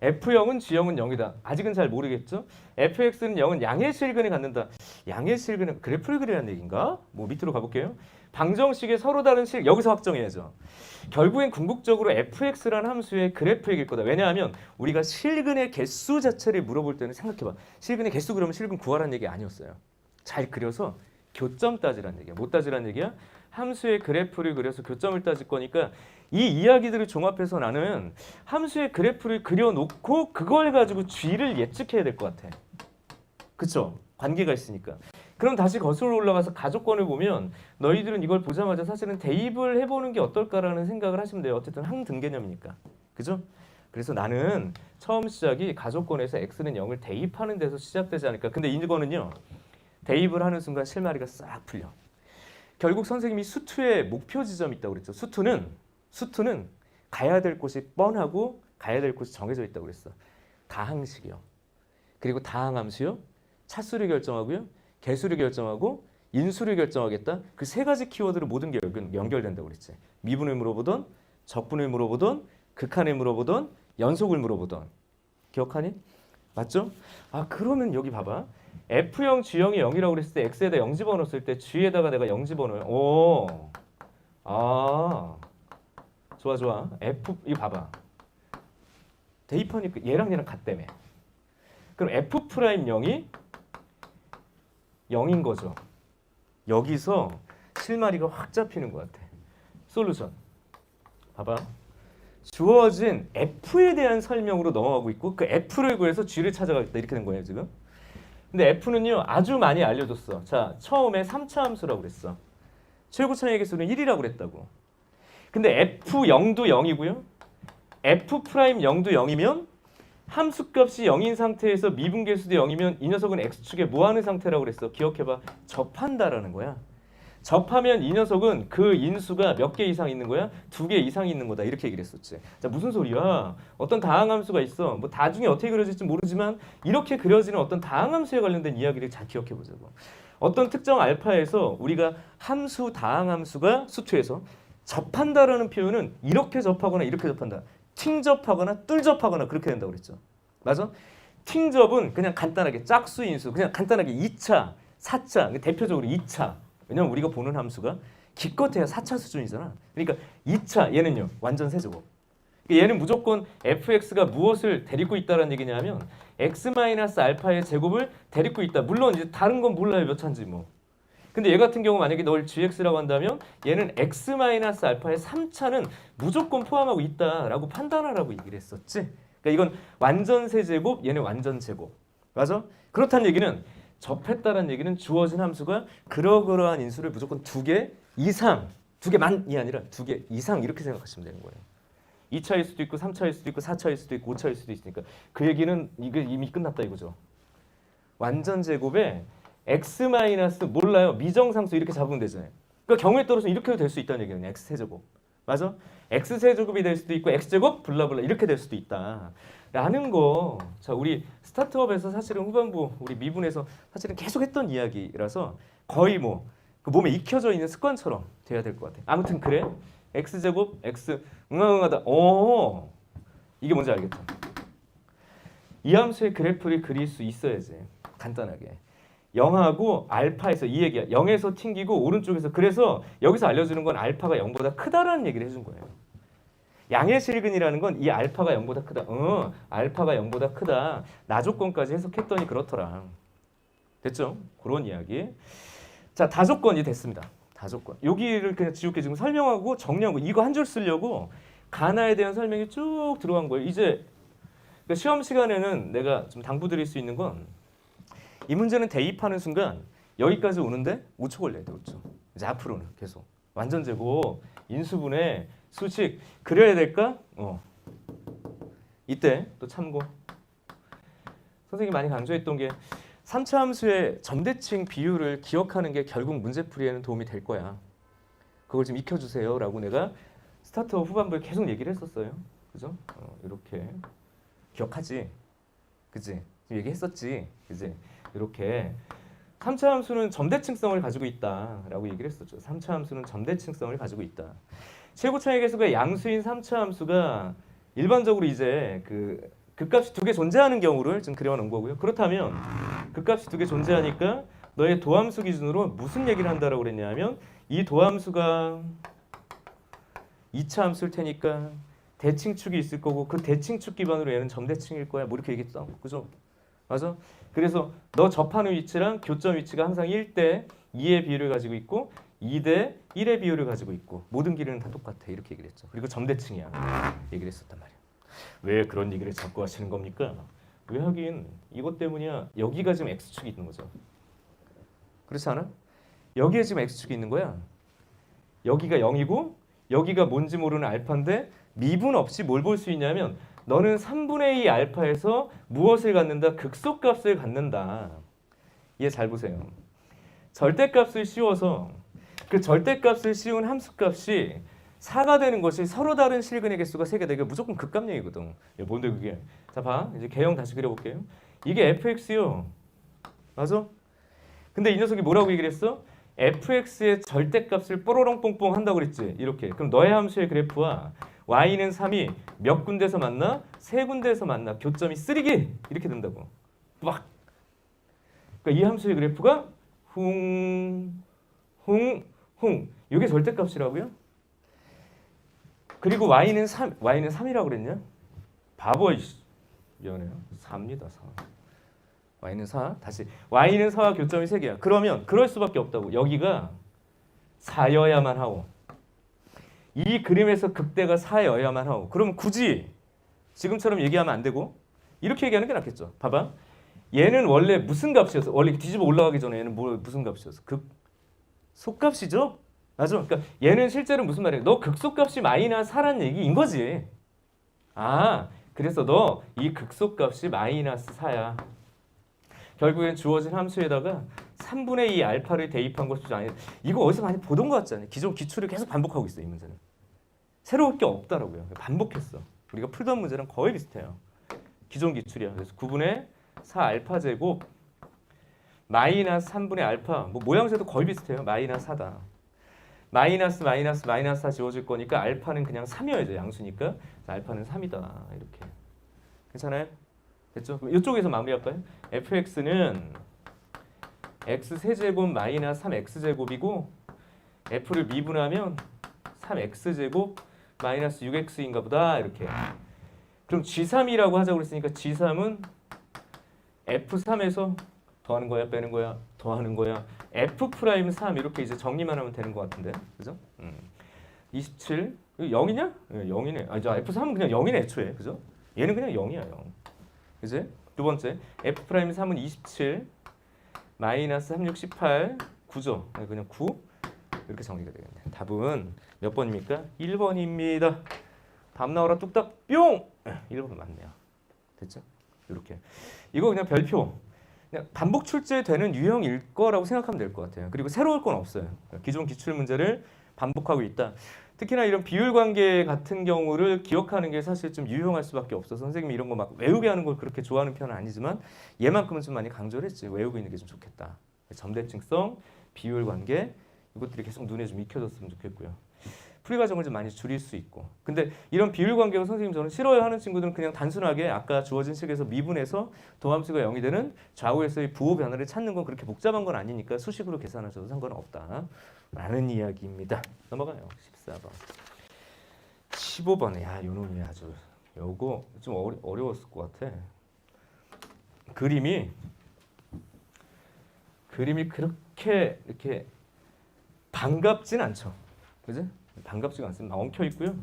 F0은 G형은 0이다. 아직은 잘 모르겠죠? fx는 0은 양의 실근을 갖는다. 양의 실근은 그래프를 그리라는 얘기인가? 뭐 밑으로 가볼게요. 방정식의 서로 다른 여기서 확정해야죠. 결국엔 궁극적으로 fx라는 함수의 그래프 얘기일 거다. 왜냐하면 우리가 실근의 개수 자체를 물어볼 때는 생각해봐. 실근의 개수 그러면 실근 구하라는 얘기 아니었어요. 잘 그려서 교점 따지라는 얘기야. 못 따지라는 얘기야? 함수의 그래프를 그려서 교점을 따질 거니까 이 이야기들을 종합해서 나는 함수의 그래프를 그려놓고 그걸 가지고 G를 예측해야 될 것 같아. 그쵸? 관계가 있으니까. 그럼 다시 거슬러 올라가서 가족권을 보면 너희들은 이걸 보자마자 사실은 대입을 해보는 게 어떨까라는 생각을 하시면 돼요. 어쨌든 항등 개념이니까. 그죠? 그래서 나는 처음 시작이 가족권에서 x는 0을 대입하는 데서 시작되지 않을까. 근데 이거는요. 대입을 하는 순간 실마리가 싹 풀려. 결국 선생님이 수투의 목표 지점이 있다고 그랬죠. 수투는 가야 될 곳이 뻔하고 가야 될 곳이 정해져 있다고 그랬어. 다항식이요. 그리고 다항함수요. 차수를 결정하고요. 개수를 결정하고 인수를 결정하겠다. 그 세 가지 키워드로 모든 게 연결된다고 그랬지. 미분을 물어보던 적분을 물어보던 극한을 물어보던 연속을 물어보던. 기억하니? 맞죠? 아 그러면 여기 봐봐. F0, G형이 0이라고 그랬을 때 X에다 0 집어넣었을 때 G에다가 내가 0 집어넣어요. 오. 아. 좋아. F 이거 봐봐. 대입하니까 얘랑 같다며. 그럼 F'0이 0인 거죠. 여기서 실마리가 확 잡히는 것 같아. 솔루션. 봐봐. 주어진 F에 대한 설명으로 넘어가고 있고 그 F를 구해서 G를 찾아가겠다 이렇게 된 거예요 지금. 근데 F는요 아주 많이 알려줬어. 자 처음에 3차 함수라고 그랬어. 최고 차이의 개수는 1이라고 그랬다고. 근데 F0도 0이고요. F'0도 0이면 함수값이 0인 상태에서 미분계수도 0이면 이 녀석은 X축에 뭐하는 상태라고 그랬어? 기억해봐. 접한다라는 거야. 접하면 이 녀석은 그 인수가 몇 개 이상 있는 거야? 2개 이상 있는 거다. 이렇게 얘기를 했었지. 자, 무슨 소리야? 어떤 다항함수가 있어. 뭐 나중에 어떻게 그려질지 모르지만 이렇게 그려지는 어떤 다항함수에 관련된 이야기를 잘 기억해 보자고. 어떤 특정 알파에서 우리가 함수 다항함수가 수투에서 접한다라는 표현은 이렇게 접하거나 이렇게 접한다. 팅접하거나 뚫접하거나 그렇게 된다고 그랬죠. 맞아? 팅접은 그냥 간단하게 짝수 인수, 그냥 간단하게 2차, 4차, 대표적으로 2차. 왜냐면 우리가 보는 함수가 기껏해야 4차 수준이잖아. 그러니까 2차 얘는요 완전 세제곱. 얘는 무조건 fx가 무엇을 데리고 있다는 얘기냐면 x-알파의 제곱을 데리고 있다. 물론 이제 다른 건 몰라요 몇 차인지 뭐. 근데 얘 같은 경우 만약에 널 gx라고 한다면 얘는 x-알파의 3차는 무조건 포함하고 있다라고 판단하라고 얘기를 했었지. 그러니까 이건 완전 세제곱, 얘는 완전 제곱. 맞아? 그렇다는 얘기는 접했다는 얘기는 주어진 함수가 그러그러한 인수를 무조건 2개 이상, 2개만이 아니라 2개 이상 이렇게 생각하시면 되는 거예요. 2차일 수도 있고 3차일 수도 있고 4차일 수도 있고 5차일 수도 있으니까 그 얘기는 이게 이미 끝났다 이거죠. 완전 제곱에 x 마이너스 몰라요. 미정상수 이렇게 잡으면 되잖아요. 그러니까 경우에 따라서 이렇게 될 수 있다는 얘기는 x 세제곱. 맞아? x 세제곱이 될 수도 있고 x 제곱 블라블라 이렇게 될 수도 있다. 라는 거. 자, 우리 스타트업에서 사실은 후반부 우리 미분에서 사실은 계속 했던 이야기라서 거의 뭐 그 몸에 익혀져 있는 습관처럼 돼야 될 것 같아. 아무튼 그래. x 제곱 x 응하다. 오. 이게 뭔지 알겠죠? 이 함수의 그래프를 그릴 수 있어야지. 간단하게. 0하고 알파에서 이 얘기야. 0에서 튕기고 오른쪽에서 그래서 여기서 알려주는 건 알파가 0보다 크다라는 얘기를 해준 거예요. 양의 실근이라는 건 이 알파가 0보다 크다. 알파가 0보다 크다. 나조건까지 해석했더니 그렇더라. 됐죠? 그런 이야기. 자, 다조건이 됐습니다. 다조건. 여기를 그냥 지우개 지금 설명하고 정리하고 이거 한 줄 쓰려고 가나에 대한 설명이 쭉 들어간 거예요. 이제 그러니까 시험 시간에는 내가 좀 당부드릴 수 있는 건 이 문제는 대입하는 순간 여기까지 오는데 5초 걸려야 돼. 5초. 이제 앞으로는 계속 완전 제곱 인수분해 수식 그려야 될까? 이때 또 참고. 선생님이 많이 강조했던 게 3차 함수의 점대칭 비율을 기억하는 게 결국 문제풀이에는 도움이 될 거야. 그걸 좀 익혀주세요 라고 내가 스타트업 후반부에 계속 얘기를 했었어요. 그죠? 이렇게 기억하지? 그지? 지금 얘기했었지? 그지? 이렇게 3차 함수는 점대칭성을 가지고 있다라고 얘기를 했었죠. 3차 함수는 점대칭성을 가지고 있다. 최고 차이 계수가 양수인 3차 함수가 일반적으로 이제 그 값이 2개 존재하는 경우를 좀 그려놓은 거고요. 그렇다면 그 값이 2개 존재하니까 너의 도함수 기준으로 무슨 얘기를 한다라고 그랬냐면 이 도함수가 2차 함수일 테니까 대칭축이 있을 거고 그 대칭축 기반으로 얘는 점대칭일 거야. 뭐 이렇게 얘기했어. 그죠? 맞아? 그래서 너 접하는 위치랑 교점 위치가 항상 1대 2의 비율을 가지고 있고 2대 1의 비율을 가지고 있고 모든 길이는 다 똑같아. 이렇게 얘기를 했죠. 그리고 점대칭이야. 얘기를 했었단 말이야. 왜 그런 얘기를 자꾸 하시는 겁니까? 왜 하긴 이것 때문이야. 여기가 지금 X축이 있는 거죠. 그렇지 않아? 여기에 지금 X축이 있는 거야. 여기가 0이고 여기가 뭔지 모르는 알파인데 미분 없이 뭘 볼 수 있냐면 너는 3분의 2 알파에서 무엇을 갖는다? 극소값을 갖는다. 얘 잘 보세요. 절대값을 씌워서 그 절대값을 씌운 함수값이 4가 되는 것이 서로 다른 실근의 개수가 3개 되게 무조건 극값량이거든. 뭔데 그게? 자 봐. 이제 개형 다시 그려볼게요. 이게 fx요. 맞아? 근데 이 녀석이 뭐라고 얘기를 했어? fx의 절대값을 뽀로롱 뽕뽕 한다고 그랬지. 이렇게. 그럼 너의 함수의 그래프와 y는 3이 몇 군데서 만나? 3군데에서 만나. 교점이 3개 이렇게 된다고. 막. 그러니까 이 함수의 그래프가 이게 절대값이라고요? 그리고 y는 3이라고 그랬냐? 바보 이씨. 미안해요. 4입니다. 4. y는 4. 다시 y는 4와 교점이 3개야. 그러면 그럴 수밖에 없다고. 여기가 4여야만 하오. 이 그림에서 극대가 4여야만 하오. 그럼 굳이 지금처럼 얘기하면 안 되고 이렇게 얘기하는 게 낫겠죠. 봐봐. 얘는 원래 무슨 값이었어? 원래 뒤집어 올라가기 전에 얘는 무슨 값이었어? 극속값이죠? 맞아. 그러니까 얘는 실제로 무슨 말이야? 너 극속값이 마이너스 4란 얘기인 거지. 아, 그래서 너 이 극속값이 마이너스 4야. 결국엔 주어진 함수에다가 3분의 2 알파를 대입한 것이죠. 아니, 이거 어디서 많이 보던 것 같지 않아요? 기존 기출을 계속 반복하고 있어, 이 문제는. 새로울 게 없다라고요. 반복했어. 우리가 풀던 문제랑 거의 비슷해요. 기존 기출이야. 그래서 9분의 4 알파 제곱 마이너스 3분의 알파. 뭐 모양새도 거의 비슷해요. 마이너스 4다. 마이너스 4 지워질 거니까 알파는 그냥 3이어야죠. 양수니까. 알파는 3이다. 이렇게. 괜찮아요? 됐죠? 이쪽에서 마무리할까요? fx는 x 세제곱 마이너스 3x제곱이고 f를 미분하면 3x제곱 마이너스 6x인가 보다. 이렇게. 그럼 g3이라고 하자고 그랬으니까 g3은 f3에서 더하는 거야, 빼는 거야, 더하는 거야. f 프라임 3 이렇게 이제 정리만 하면 되는 것 같은데, 그죠? 27 0이냐? 0이네. 아, 저 f3은 그냥 0이네 애초에, 그죠? 얘는 그냥 0이야, 0. 그지? 두 번째 f 프라임 3은 27 마이너스 36 18 9죠. 그냥 9 이렇게 정리가 되겠네. 답은 몇 번입니까? 1번입니다. 답 나오라 뚝딱 뿅! 1번 맞네요. 됐죠? 이렇게. 이거 그냥 별표. 그냥 반복 출제되는 유형일 거라고 생각하면 될 것 같아요. 그리고 새로울 건 없어요. 기존 기출 문제를 반복하고 있다. 특히나 이런 비율 관계 같은 경우를 기억하는 게 사실 좀 유용할 수밖에 없어서 선생님이 이런 거 막 외우게 하는 걸 그렇게 좋아하는 편은 아니지만 얘만큼은 좀 많이 강조를 했지. 외우고 있는 게 좀 좋겠다. 점대칭성, 비율 관계 이것들이 계속 눈에 좀 익혀졌으면 좋겠고요. 풀이 과정을 좀 많이 줄일 수 있고. 근데 이런 비율 관계가 선생님 저는 싫어요 하는 친구들은 그냥 단순하게 아까 주어진 식에서 미분해서 도함수가 0이 되는 좌우에서의 부호 변화를 찾는 건 그렇게 복잡한 건 아니니까 수식으로 계산하셔도 상관은 없다. 라는 이야기입니다. 넘어가요. 14번. 15번에 야, 요 놈이 아주 요거 좀 어려웠을 것 같아. 그림이 그렇게 이렇게 반갑진 않죠. 그지? 반갑지가 않습니다. 엉켜 있고요.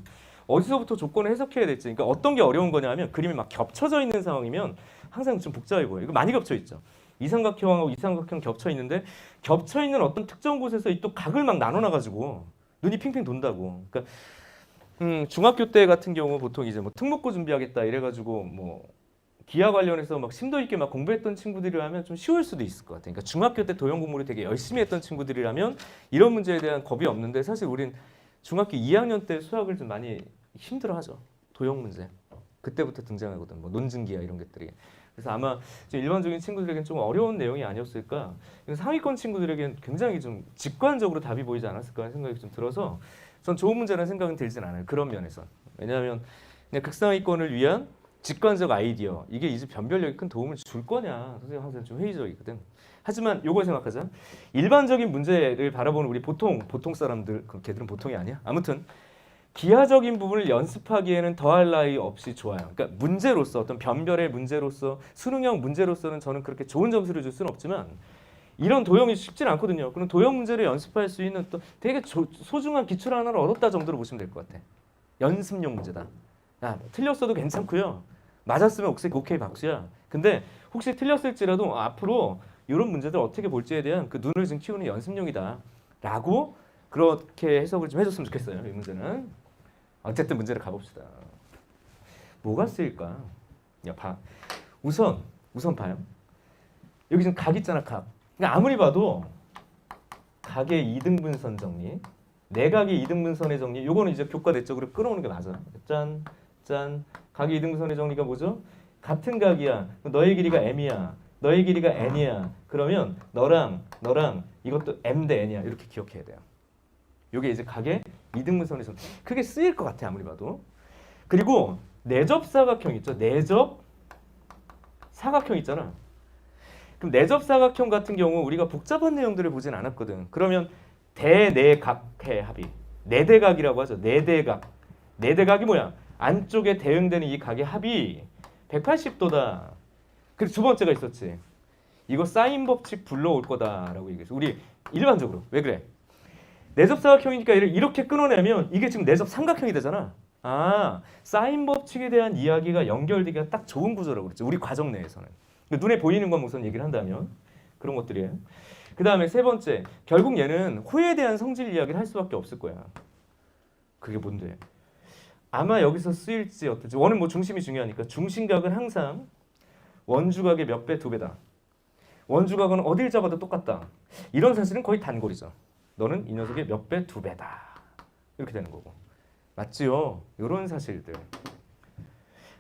어디서부터 조건을 해석해야 될지. 그러니까 어떤 게 어려운 거냐면 그림이 막 겹쳐져 있는 상황이면 항상 좀 복잡해 보여요. 이거 많이 겹쳐 있죠. 이삼각형하고 이삼각형 겹쳐 있는데 겹쳐 있는 어떤 특정 곳에서 또 각을 막 나눠 놔가지고 눈이 핑핑 돈다고. 그러니까 중학교 때 같은 경우 보통 이제 뭐 특목고 준비하겠다 이래가지고 뭐 기하 관련해서 막 심도 있게 막 공부했던 친구들이라면 좀 쉬울 수도 있을 것 같아요. 그러니까 중학교 때 도형 공부를 되게 열심히 했던 친구들이라면 이런 문제에 대한 겁이 없는데 사실 우린 중학교 2학년 때 수학을 좀 많이 힘들어하죠. 도형 문제. 그때부터 등장하거든. 뭐 논증기하 이런 것들이. 그래서 아마 좀 일반적인 친구들에게는 좀 어려운 내용이 아니었을까. 상위권 친구들에게는 굉장히 좀 직관적으로 답이 보이지 않았을까 하는 생각이 좀 들어서 전 좋은 문제라는 생각은 들진 않아요. 그런 면에서. 왜냐하면 그냥 극상위권을 위한 직관적 아이디어. 이게 이제 변별력에 큰 도움을 줄 거냐. 선생님 항상 좀 회의적이거든. 하지만 요걸 생각하자. 일반적인 문제를 바라보는 우리 보통 사람들, 걔들은 보통이 아니야. 아무튼 기하적인 부분을 연습하기에는 더할 나위 없이 좋아요. 그러니까 문제로서 어떤 변별의 문제로서 수능형 문제로서는 저는 그렇게 좋은 점수를 줄 수는 없지만 이런 도형이 쉽지는 않거든요. 그럼 도형 문제를 연습할 수 있는 또 되게 소중한 기출 하나를 얻었다 정도로 보시면 될 것 같아. 연습용 문제다. 야, 틀렸어도 괜찮고요. 맞았으면 오케이 박수야. 근데 혹시 틀렸을지라도 앞으로 이런 문제들 어떻게 볼지에 대한 그 눈을 좀 키우는 연습용이다. 라고 그렇게 해석을 좀 해줬으면 좋겠어요. 이 문제는. 어쨌든 문제를 가봅시다. 뭐가 쓰일까? 야, 봐. 우선 봐요. 여기 지금 각 있잖아, 각. 그러니까 아무리 봐도 각의 이등분선 정리, 내각의 이등분선의 정리, 요거는 이제 교과 대적으로 끌어오는 게 맞아. 짠. 각의 이등분선의 정리가 뭐죠? 같은 각이야. 너의 길이가 m이야. 너의 길이가 n이야. 그러면 너랑 이것도 m 대 n이야. 이렇게 기억해야 돼요. 요게 이제 각의 이등분선에서 크게 쓰일 것 같아. 아무리 봐도. 그리고 내접 사각형 있죠. 내접 사각형 있잖아. 그럼 내접 사각형 같은 경우 우리가 복잡한 내용들을 보진 않았거든. 그러면 대내각의 합이 내대각이라고 하죠. 내대각. 내대각이 뭐야? 안쪽에 대응되는 이 각의 합이 180도다. 그리고 두 번째가 있었지. 이거 사인 법칙 불러올 거다라고 얘기했어. 우리 일반적으로 왜 그래? 내접 사각형이니까 이렇게 끊어내면 이게 지금 내접 삼각형이 되잖아. 아, 사인 법칙에 대한 이야기가 연결되기가 딱 좋은 구조라고 그랬죠. 우리 과정 내에서는. 눈에 보이는 건 우선 얘기를 한다면 그런 것들이에요. 그 다음에 세 번째, 결국 얘는 호에 대한 성질 이야기를 할 수밖에 없을 거야. 그게 뭔데? 아마 여기서 쓰일지 어떨지. 원은 뭐 중심이 중요하니까 중심각은 항상 원주각의 몇 배, 두 배다. 원주각은 어딜 잡아도 똑같다. 이런 사실은 거의 단골이죠. 너는 이 녀석의 몇 배, 두 배다. 이렇게 되는 거고. 맞지요? 이런 사실들.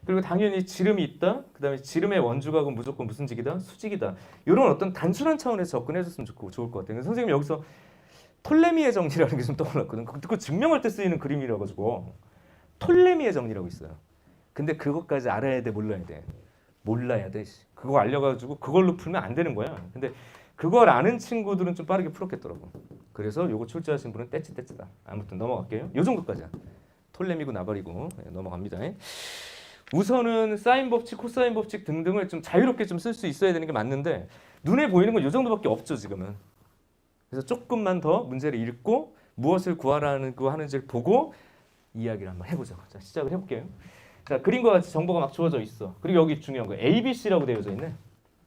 그리고 당연히 지름이 있다. 그 다음에 지름의 원주각은 무조건 무슨 직이다? 수직이다. 이런 어떤 단순한 차원에서 접근해줬으면 좋을 것 같아요. 선생님 여기서 톨레미의 정리라는 게 좀 떠올랐거든. 그거 증명할 때 쓰이는 그림이라 가지고 톨레미의 정리라고 있어요. 근데 그것까지 알아야 돼, 몰라야 돼? 몰라야 돼. 그거 알려가지고 그걸로 풀면 안 되는 거야. 근데 그걸 아는 친구들은 좀 빠르게 풀었겠더라고. 그래서 요거 출제하신 분은 떼찌떼찌다. 아무튼 넘어갈게요. 요 정도까지야. 톨레미고 나발이고 넘어갑니다. 우선은 사인 법칙, 코사인 법칙 등등을 좀 자유롭게 좀 쓸 수 있어야 되는 게 맞는데 눈에 보이는 건 요 정도밖에 없죠 지금은. 그래서 조금만 더 문제를 읽고 무엇을 구하라는 거 하는지를 보고 이야기를 한번 해보자. 자, 시작을 해볼게요. 자, 그림과 같이 정보가 막 주어져 있어. 그리고 여기 중요한 거 A, B, C라고 되어져 있네.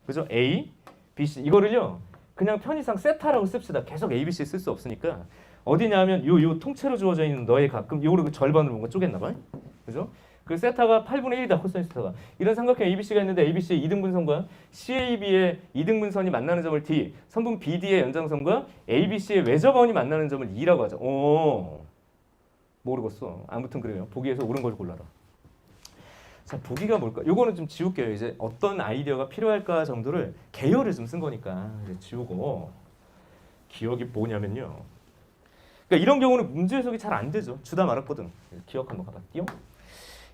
그죠? A, B, C 이거를요 그냥 편의상 세타라고 씁시다. 계속 A, B, C 쓸 수 없으니까 어디냐면 요 통째로 주어져 있는 너의 가끔 요거를 절반으로 뭔가 쪼갰나 봐. 그죠? 그 세타가 8분의 1이다. 코사인 세타가. 이런 삼각형 ABC가 있는데 ABC의 이등분선과 CAB의 이등분선이 만나는 점을 D, 선분 BD의 연장선과 ABC의 외접원이 만나는 점을 E라고 하죠. 오, 모르겠어. 아무튼 그래요. 보기에서 옳은 걸 골라라. 자, 보기가 뭘까? 요거는 좀 지울게요. 이제 어떤 아이디어가 필요할까 정도를 계열을 좀 쓴 거니까 이제 지우고 기억이 뭐냐면요. 그러니까 이런 경우는 문제 해석이 잘 안 되죠. 주다 말았거든. 기억 한번 가봐. 띄워.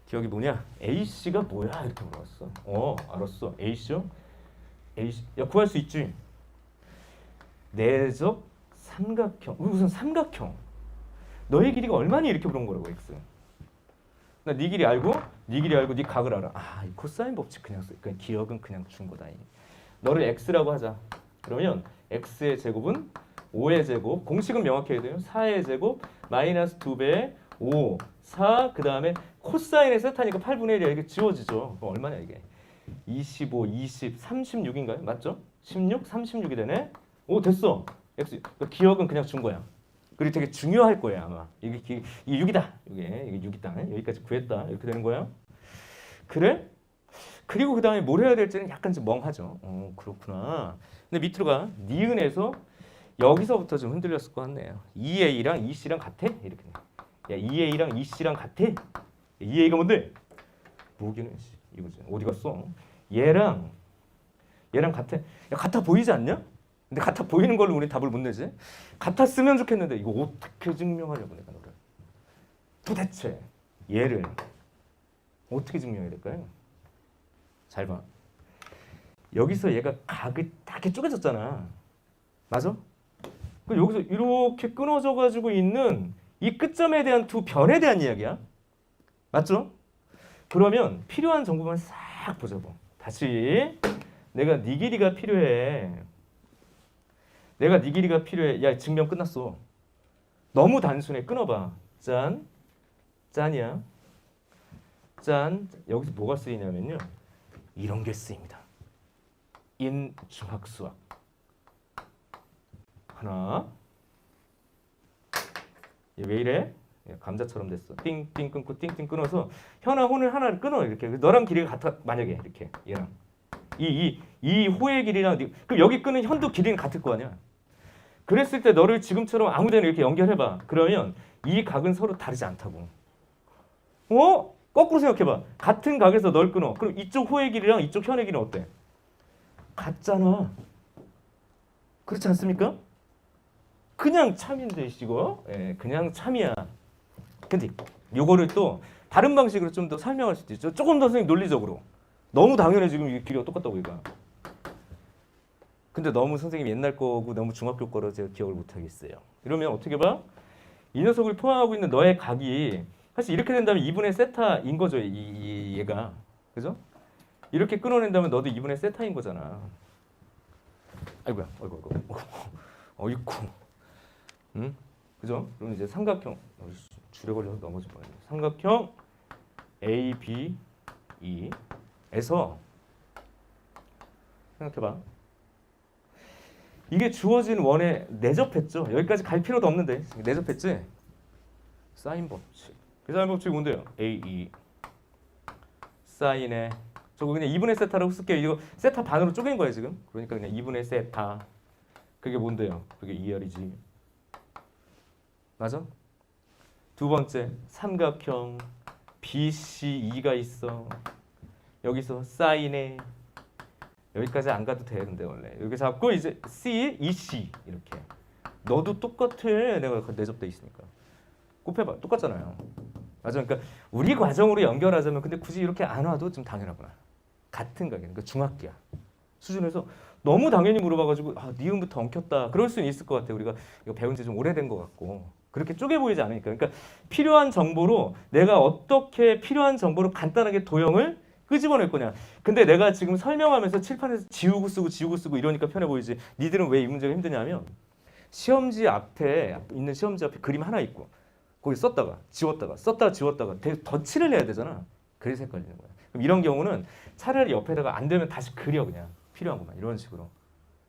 기억이 뭐냐? A씨가 뭐야? 이렇게 물어봤어. 알았어. A씨요? A씨. 야, 구할 수 있지. 내적 삼각형. 무슨 삼각형? 너의 길이가 얼마니? 이렇게 물은 거라고 X. 나 네 길이 알고, 네 길이 알고, 네 각을 알아. 아, 이 코사인 법칙 그냥 써. 그냥 기억은 그냥 준 거다. 너를 X라고 하자. 그러면 X의 제곱은 5의 제곱. 공식은 명확히 해야 돼요. 4의 제곱 마이너스 2배 5, 4, 그 다음에 코사인의 세타니까 8분의 1이야. 이게 지워지죠. 그럼 얼마냐 이게? 25, 20, 36인가요? 맞죠? 16, 36이 되네? 오, 됐어. X. 기억은 그냥 준 거야. 그리고 되게 중요할 거예요 아마. 이게 6이다. 이게 6이다. 여기까지 구했다. 이렇게 되는 거야. 그래? 그리고 그 다음에 뭘 해야 될지는 약간 좀 멍하죠. 그렇구나. 근데 밑으로 가. 니은에서 여기서부터 좀 흔들렸을 것 같네요. 2A랑 2C랑 같아? 이렇게. 야, 2A랑 2C랑 같아? 2A가 뭔데? 뭐기는 이거지. 어디 갔어? 얘랑 같아. 야, 같아 보이지 않냐? 근데 같아 보이는 걸로 우리 답을 못 내지. 같았으면 좋겠는데 이거 어떻게 증명하려고 내가 너를. 도대체 얘를 어떻게 증명해야 될까요? 잘 봐. 여기서 얘가 각이 딱 이렇게 쪼개졌잖아. 맞아? 그럼 여기서 이렇게 끊어져 가지고 있는 이 끝점에 대한 두 변에 대한 이야기야. 맞죠? 그러면 필요한 정보만 싹 보자고. 다시 내가 네 길이가 필요해. 내가 네 길이가 필요해. 야, 증명 끝났어. 너무 단순해. 끊어봐. 짠. 짠이야. 짠. 여기서 뭐가 쓰이냐면요. 이런 게 쓰입니다. 인 중학수학. 하나. 얘 왜 이래? 감자처럼 됐어. 띵띵 끊고 띵띵 끊어서 현아 혼을 하나를 끊어. 이렇게. 너랑 길이가 같아. 만약에 이렇게 얘랑 이 호의 길이랑 그럼 여기 끊은 현도 길이는 같을 거 아니야. 그랬을 때 너를 지금처럼 아무데나 이렇게 연결해봐. 그러면 이 각은 서로 다르지 않다고. 거꾸로 생각해봐. 같은 각에서 널 끊어. 그럼 이쪽 호의 길이랑 이쪽 현의 길이는 어때? 같잖아. 그렇지 않습니까? 그냥 참인데 이거. 예, 그냥 참이야. 근데 요거를 또 다른 방식으로 좀 더 설명할 수도 있죠. 조금 더 선생님 논리적으로. 너무 당연해 지금 이 길이가 똑같다고 이거. 근데 너무 선생님 옛날 거고 너무 중학교 거로 제가 기억을 못 하겠어요. 이러면 어떻게 봐? 이 녀석을 포함하고 있는 너의 각이 사실 이렇게 된다면 2분의 세타인 거죠. 얘가. 그죠? 이렇게 끊어낸다면 너도 2분의 세타인 거잖아. 아이고야, 어이쿠, 응? 그죠? 그럼 이제 삼각형 줄에 걸려서 넘어질 뻔했네. 삼각형 ABE에서 생각해봐. 이게 주어진 원에 내접했죠. 여기까지 갈 필요도 없는데 내접했지. 사인 법칙. 그 사인 법칙이 뭔데요? AE 사인에 저거 그냥 2분의 세타라고 쓸게요. 이거 세타 반으로 쪼갠 거예요 지금. 그러니까 그냥 2분의 세타. 그게 뭔데요? 그게 2R이지. 맞아? 두 번째 삼각형 BCE가 있어. 여기서 사인에 여기까지 안 가도 돼. 근데 원래 여기 잡고 이제 C, EC 이렇게. 너도 똑같아. 내가 내접돼 있으니까. 곱해봐. 똑같잖아요. 맞아. 그러니까 우리 과정으로 연결하자면 근데 굳이 이렇게 안 와도 좀 당연하구나. 같은 가격. 그러니까 중학기야. 수준에서 너무 당연히 물어봐가지고 니은부터 엉켰다. 그럴 수는 있을 것 같아. 우리가 이거 배운 지 좀 오래된 것 같고. 그렇게 쪼개 보이지 않으니까. 그러니까 필요한 정보로 내가 어떻게 필요한 정보로 간단하게 도형을 끄집어낼 거냐. 근데 내가 지금 설명하면서 칠판에서 지우고 쓰고 이러니까 편해 보이지. 니들은 왜 이 문제가 힘드냐면 시험지 앞에 있는 시험지 앞에 그림 하나 있고 거기 썼다가 지웠다가 썼다가 지웠다가 덧칠을 해야 되잖아. 그래서 헷갈리는 거야. 그럼 이런 경우는 차라리 옆에다가 안 되면 다시 그려 그냥 필요한 것만 이런 식으로.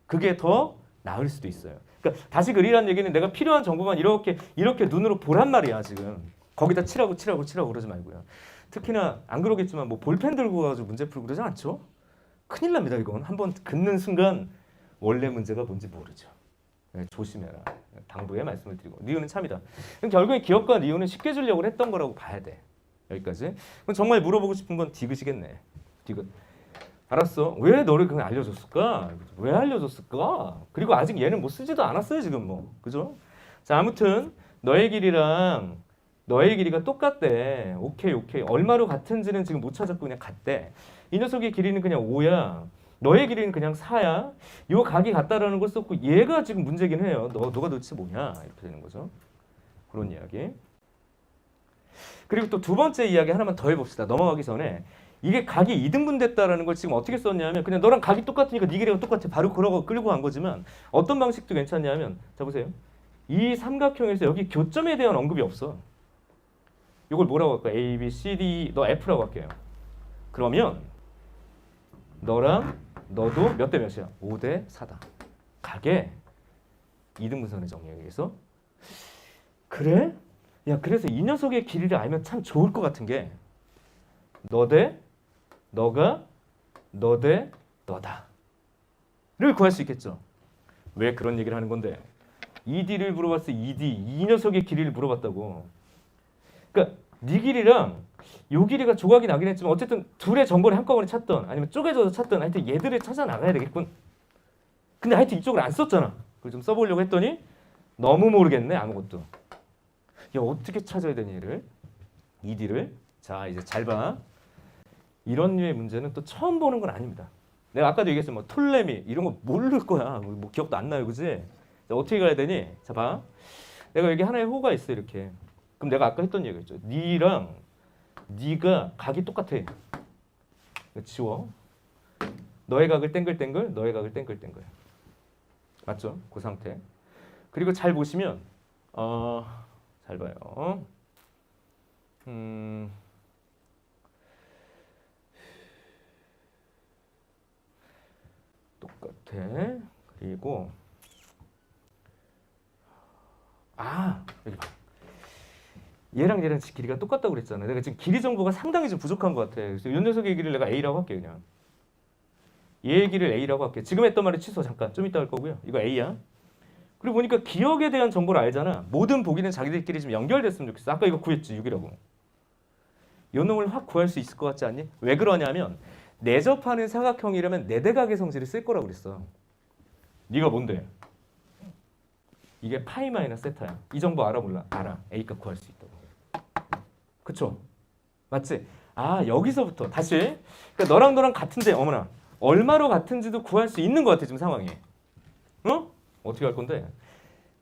그게 더 나을 수도 있어요. 그러니까 다시 그리라는 얘기는 내가 필요한 정보만 이렇게 눈으로 보란 말이야 지금. 거기다 칠하고 그러지 말고요. 특히나 안 그러겠지만 뭐 볼펜 들고 가지고 문제 풀고 그러지 않죠? 큰일 납니다 이건. 한번 긋는 순간 원래 문제가 뭔지 모르죠. 네, 조심해라. 당부의 말씀을 드리고. 니은은 참이다. 그럼 결국에 기억과 니은은 쉽게 주려고 했던 거라고 봐야 돼. 여기까지. 그럼 정말 물어보고 싶은 건 디귿이겠네. 디귿. 알았어. 왜 너를 그냥 알려줬을까? 왜 알려줬을까? 그리고 아직 얘는 뭐 쓰지도 않았어요 지금 뭐. 그죠? 자 아무튼 너의 길이랑 너의 길이가 똑같대. 오케이. 얼마로 같은지는 지금 못 찾았고 그냥 같대. 이 녀석의 길이는 그냥 5야. 너의 길이는 그냥 4야. 요 각이 같다라는 걸 썼고 얘가 지금 문제긴 해요. 너가 도대체 뭐냐? 이렇게 되는 거죠. 그런 이야기. 그리고 또 두 번째 이야기 하나만 더 해봅시다. 넘어가기 전에 이게 각이 이등분됐다라는 걸 지금 어떻게 썼냐면 그냥 너랑 각이 똑같으니까 네 길이가 똑같아. 바로 그러고 끌고 간 거지만 어떤 방식도 괜찮냐면 자 보세요. 이 삼각형에서 여기 교점에 대한 언급이 없어. 이걸 뭐라고 할까? A, B, C, D, 너 F라고 할게요. 그러면 너랑 너도 몇 대 몇이야? 5대 4다. 각의 이등분선의 정리에 의해서 그래? 야 그래서 이 녀석의 길이를 알면 참 좋을 것 같은 게 너 대 너가 너 대 너다 를 구할 수 있겠죠. 왜 그런 얘기를 하는 건데 ED를 물어봤어. ED 이 녀석의 길이를 물어봤다고. 그러니까 네 길이랑 요 길이가 조각이 나긴 했지만 어쨌든 둘의 정보를 한꺼번에 찾던 아니면 쪼개져서 찾던 하여튼 얘들을 찾아 나가야 되겠군. 근데 하여튼 이쪽을 안 썼잖아. 그걸 좀 써보려고 했더니 너무 모르겠네 아무것도. 야 어떻게 찾아야 되니 얘를? ED를. 자 이제 잘 봐. 이런 류의 문제는 또 처음 보는 건 아닙니다. 내가 아까도 얘기했어. 뭐 톨레미 이런 거 모를 거야. 뭐 기억도 안 나요, 그지? 자, 어떻게 가야 되니? 자 봐. 내가 여기 하나의 호가 있어 이렇게. 그럼 내가 아까 했던 얘기가 있죠. 니랑 니가 각이 똑같아. 지워. 너의 각을 땡글땡글, 너의 각을 땡글땡글. 맞죠? 그 상태. 그리고 잘 보시면 잘 봐요. 똑같아. 그리고 여기 봐. 얘랑 길이가 똑같다고 그랬잖아. 내가 지금 길이 정보가 상당히 좀 부족한 것 같아. 그래서 이 녀석의 길이를 내가 A라고 할게 그냥. 얘의 길이를 A라고 할게. 지금 했던 말이 취소 잠깐. 좀 이따 할 거고요. 이거 A야. 그리고 보니까 기억에 대한 정보를 알잖아. 모든 보기는 자기들끼리 좀 연결됐으면 좋겠어. 아까 이거 구했지 6이라고. 요 놈을 확 구할 수 있을 것 같지 않니? 왜 그러냐면 내접하는 사각형이라면 네대각의 성질을 쓸 거라고 그랬어. 네가 뭔데? 이게 파이 마이너스 세타야. 이 정보 알아 몰라? 알아. A값 구할 수 있다고. 그쵸? 맞지? 여기서부터 다시. 그러니까 너랑 너랑 같은데 어머나 얼마로 같은지도 구할 수 있는 것 같아 지금 상황이. 어떻게 할 건데?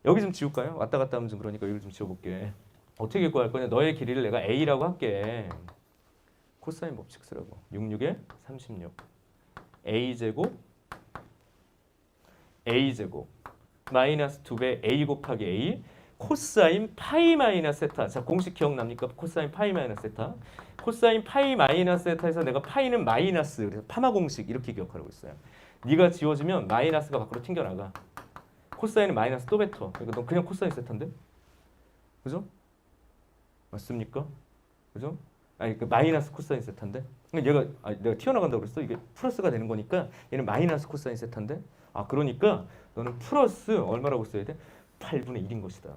여기 좀 지울까요? 왔다 갔다 하면 좀 그러니까 여기 좀 지워볼게. 어떻게 구할 거냐? 너의 길이를 내가 A라고 할게. 코사인 법칙 쓰라고. 66에 36. A제곱 a제곱 마이너스 2배 a 곱하기 a 코사인 파이 마이너스 세타. 자, 공식 기억납니까? 코사인 파이 마이너스 세타. 코사인 파이 마이너스 세타에서 내가 파이는 마이너스, 그래서 파마 공식 이렇게 기억하라고 있어요. 네가 지워지면 마이너스가 밖으로 튕겨나가. 코사인은 마이너스 또 뱉어. 그러니까 넌 그냥 코사인 세타인데? 그죠? 맞습니까? 그죠? 아니 그 마이너스 코사인 세타인데? 얘가 내가 튀어나간다고 그랬어. 이게 플러스가 되는 거니까 얘는 마이너스 코사인 세타인데? 아, 그러니까 너는 플러스 얼마라고 써야 돼? 8분의 1인 것이다.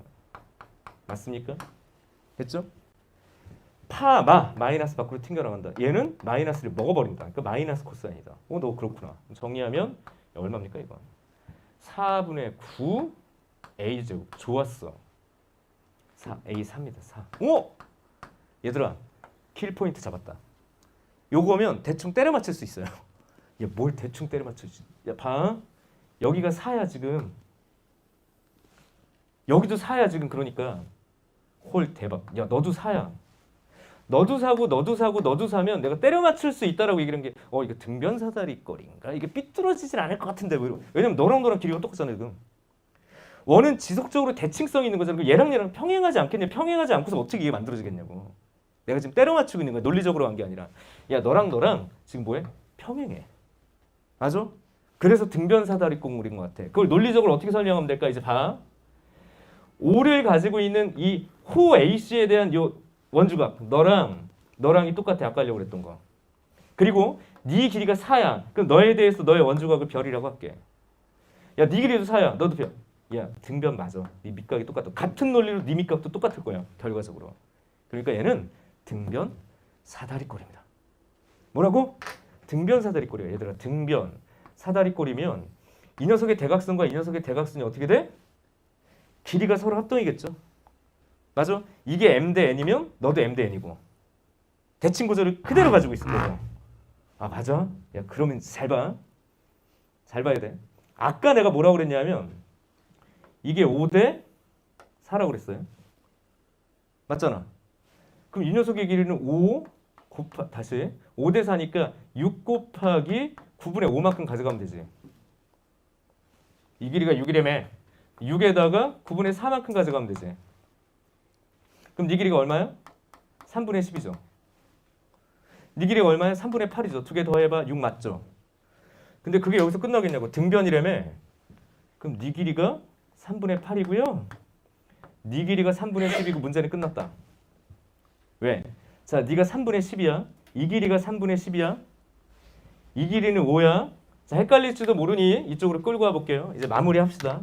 맞습니까? 됐죠? 파마 마이너스 밖으로 튕겨나간다. 얘는 마이너스를 먹어버린다. 그러니까 마이너스 코사인이다. 너 그렇구나. 정리하면 얼마입니까 이거? 4분의 9 a제곱. 좋았어. 4, a4입니다. 4. 오! 얘들아, 킬 포인트 잡았다. 요거면 대충 때려 맞출 수 있어요. 야, 뭘 대충 때려 맞추지? 야, 봐. 여기가 4야 지금. 여기도 4야 지금. 그러니까 홀 대박. 야, 너도 4야. 너도 사고 너도 사고 너도 사면 내가 때려 맞출 수 있다라고 얘기한 게 이거 등변사다리꼴인가? 이게 삐뚤어지질 않을 것 같은데. 왜냐면 너랑 길이가 똑같잖아 지금. 원은 지속적으로 대칭성이 있는 거잖아. 얘랑 평행하지 않겠냐? 평행하지 않고서 어떻게 이게 만들어지겠냐고. 내가 지금 때려 맞추고 있는 거야. 논리적으로 한 게 아니라. 야, 너랑 지금 뭐해? 평행해. 맞아? 그래서 등변사다리꼴인 것 같아. 그걸 논리적으로 어떻게 설명하면 될까? 이제 봐. 5를 가지고 있는 이 호 AC에 대한 요 원주각. 너랑이 똑같아. 아까 하려고 그랬던 거. 그리고 네 길이가 4야. 그럼 너에 대해서 너의 원주각을 별이라고 할게. 야, 네 길이도 4야. 너도 별. 야, 등변 맞아. 네 밑각이 똑같아. 같은 논리로 네 밑각도 똑같을 거야. 결과적으로. 그러니까 얘는 등변 사다리꼴입니다. 뭐라고? 등변 사다리꼴이야. 얘들아, 등변 사다리꼴이면 이 녀석의 대각선과 이 녀석의 대각선이 어떻게 돼? 길이가 서로 합동이겠죠. 맞아? 이게 m 대 n이면 너도 m 대 n이고 대칭 구조를 그대로 가지고 있을 거고. 아, 맞아? 야, 그러면 잘 봐. 잘 봐야 돼. 아까 내가 뭐라고 그랬냐면 이게 5대 4라고 그랬어요. 맞잖아. 그럼 이 녀석의 길이는 5 대 4니까 6 곱하기 9분의 5만큼 가져가면 되지. 이 길이가 6이라며. 6에다가 9분의 4만큼 가져가면 되지. 그럼 네 길이가 얼마야? 3분의 10이죠. 네 길이가 얼마야? 3분의 8이죠. 2개 더해봐. 6 맞죠? 근데 그게 여기서 끝나겠냐고. 등변이라며. 그럼 네 길이가 3분의 8이고요. 네 길이가 3분의 10이고 문제는 끝났다. 왜? 자, 네가 3분의 10이야. 이 길이가 3분의 10이야. 이 길이는 5야. 자, 헷갈릴지도 모르니 이쪽으로 끌고 와볼게요. 이제 마무리합시다.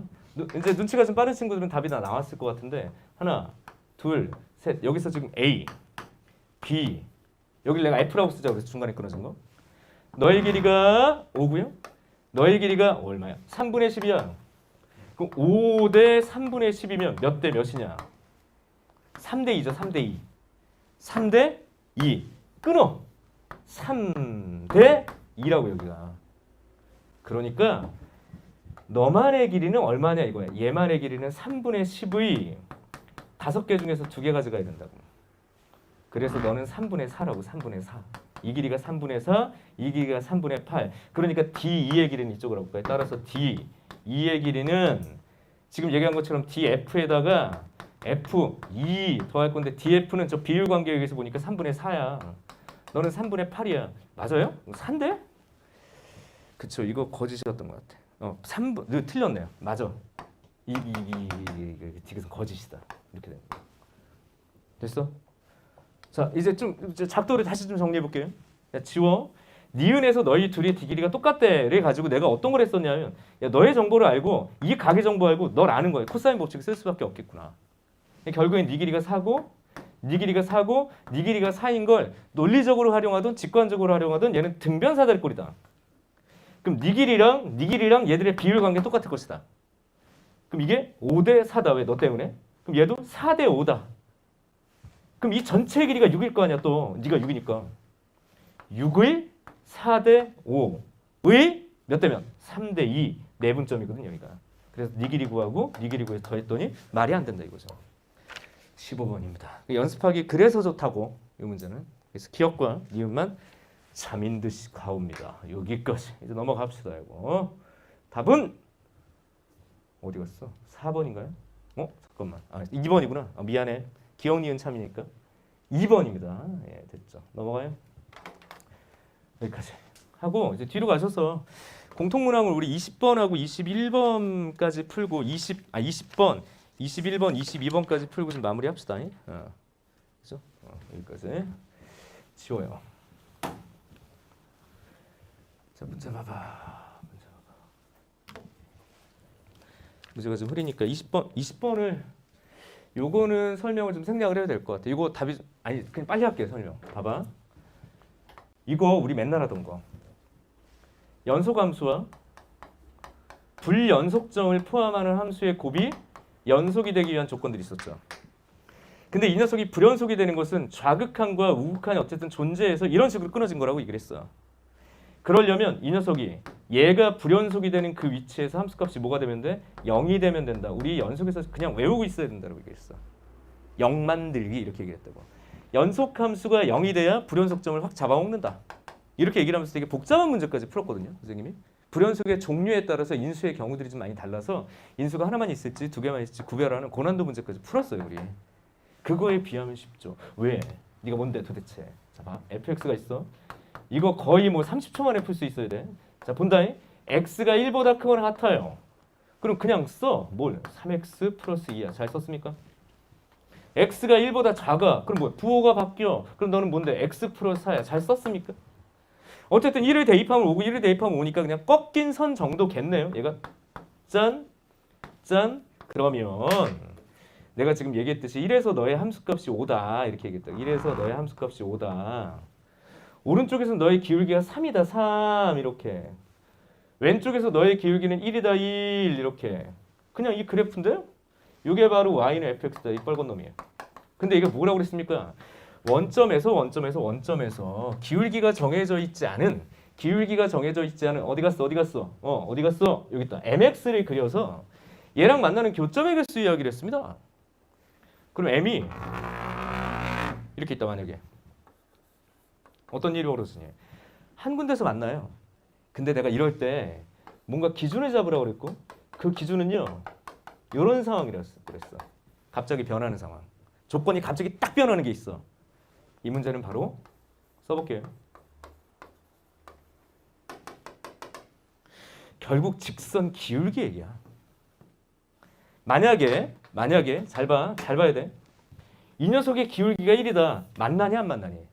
이제 눈치가 좀 빠른 친구들은 답이 다 나왔을 것 같은데 하나, 둘, 셋. 여기서 지금 A, B 여기 내가 F라고 쓰자고 그래서 중간에 끊어진 거. 너의 길이가 5고요. 너의 길이가 얼마야? 3분의 10이야. 그럼 5 대 3분의 10이면 몇 대 몇이냐? 3대 2죠. 3대 2. 3대 2. 끊어. 3대 2라고 여기가. 그러니까 너만의 길이는 얼마냐 이거야. 얘만의 길이는 3분의 10의 5개 중에서 2개 가져가야 된다고. 그래서 너는 3분의 4라고. 3분의 4. 이 길이가 3분의 4, 이 길이가 3분의 8. 그러니까 D2의 길이는 이쪽으로 올 거야. 따라서 D2의 길이는 지금 얘기한 것처럼 DF에다가 F2 더할 건데 DF는 저 비율 관계에 의해서 보니까 3분의 4야. 너는 3분의 8이야. 맞아요? 4인데? 그쵸. 이거 거짓이었던 것 같아. 3분, 틀렸네요. 맞아. 이것은 거짓이다. 이렇게 되는 거야. 됐어? 자, 이제 좀 작도를 다시 좀 정리해 볼게요. 야, 지워. 니은에서 너희 둘의 D 길이가 똑같대를 가지고 내가 어떤 걸 했었냐면, 야, 너의 정보를 알고 이 각의 정보 알고 널 아는 거예요. 코사인 법칙을 쓸 수밖에 없겠구나. 결국엔 네 길이가 4고, 네 길이가 4고, 네 길이가 4인 걸 논리적으로 활용하든 직관적으로 활용하든 얘는 등변 사다리꼴이다. 그럼 네 길이랑 얘들의 비율 관계 똑같을 것이다. 그럼 이게 5대 4다. 왜? 너 때문에? 그럼 얘도 4대 5다. 그럼 이 전체 길이가 6일 거 아니야 또. 네가 6이니까. 6의 4대 5의 몇 대면? 3대 2. 내분점이거든 여기가. 그래서 네 길이 구하고 네 길이 구해서 더했더니 말이 안 된다 이거죠. 15번입니다. 연습하기 그래서 좋다고 이 문제는. 그래서 기억과 니은만 잠인 듯이 가옵니다. 여기까지. 이제 넘어갑시다 이거. 답은 어디 갔어? 4번인가요? 잠깐만. 2번이구나. 미안해. 기억 니은 참이니까. 2번입니다. 예, 됐죠. 넘어가요. 여기까지 하고 이제 뒤로 가셔서 공통문항을 우리 20번하고 21번까지 풀고 20번, 21번, 22번까지 풀고 좀 마무리합시다. 그죠? 여기까지 지워요. 자, 문제 봐봐. 문제가 좀 흐리니까 20번을 요거는 설명을 좀 생략을 해야 될 것 같아. 이거 답이 그냥 빨리 할게요. 설명. 봐봐. 이거 우리 맨날 하던 거. 연속함수와 불연속점을 포함하는 함수의 곱이 연속이 되기 위한 조건들이 있었죠. 근데 이 녀석이 불연속이 되는 것은 좌극한과 우극한이 어쨌든 존재해서 이런 식으로 끊어진 거라고 얘기를 했어. 그러려면 이 녀석이 얘가 불연속이 되는 그 위치에서 함수값이 뭐가 되면 돼? 0이 되면 된다. 우리 연속에서 그냥 외우고 있어야 된다고 얘기했어. 0 만들기 이렇게 얘기했다고. 연속함수가 0이 돼야 불연속점을 확 잡아먹는다. 이렇게 얘기를 하면서 되게 복잡한 문제까지 풀었거든요. 선생님이. 불연속의 종류에 따라서 인수의 경우들이 좀 많이 달라서 인수가 하나만 있을지 두 개만 있을지 구별하는 고난도 문제까지 풀었어요. 우리. 그거에 비하면 쉽죠. 왜? 네가 뭔데 도대체. 자, 봐. fx가 있어. 이거 거의 뭐 30초 만에 풀 수 있어야 돼. 자, 본다잉. x가 1보다 크거나 같아요. 그럼 그냥 써. 뭘? 3x 플러스 2야. 잘 썼습니까? x가 1보다 작아. 그럼 뭐야? 부호가 바뀌어. 그럼 너는 뭔데? x 플러스 4야. 잘 썼습니까? 어쨌든 1을 대입하면 5고 1을 대입하면 5니까 그냥 꺾인 선 정도겠네요. 얘가 짠, 짠. 그러면 내가 지금 얘기했듯이 1에서 너의 함수값이 5다. 이렇게 얘기했다. 1에서 너의 함수값이 5다. 오른쪽에서 너의 기울기가 3이다. 3 이렇게. 왼쪽에서 너의 기울기는 1이다. 1 이렇게. 그냥 이 그래프인데요? 이게 바로 y는 fx다. 이 빨간 놈이에요. 근데 이게 뭐라고 그랬습니까? 원점에서 기울기가 정해져 있지 않은 어디 갔어? 어디 갔어? 여기 있다. mx를 그려서 얘랑 만나는 교점의 개수 이야기를 했습니다. 그럼 m이 이렇게 있다. 만약에 어떤 일이 벌어지니? 한 군데서 만나요. 근데 내가 이럴 때 뭔가 기준을 잡으라고 그랬고 그 기준은요. 이런 상황이랬어. 갑자기 변하는 상황. 조건이 갑자기 딱 변하는 게 있어. 이 문제는 바로 써볼게요. 결국 직선 기울기 얘기야. 만약에 잘 봐야 돼. 이 녀석의 기울기가 1이다. 만나냐 안 만나니?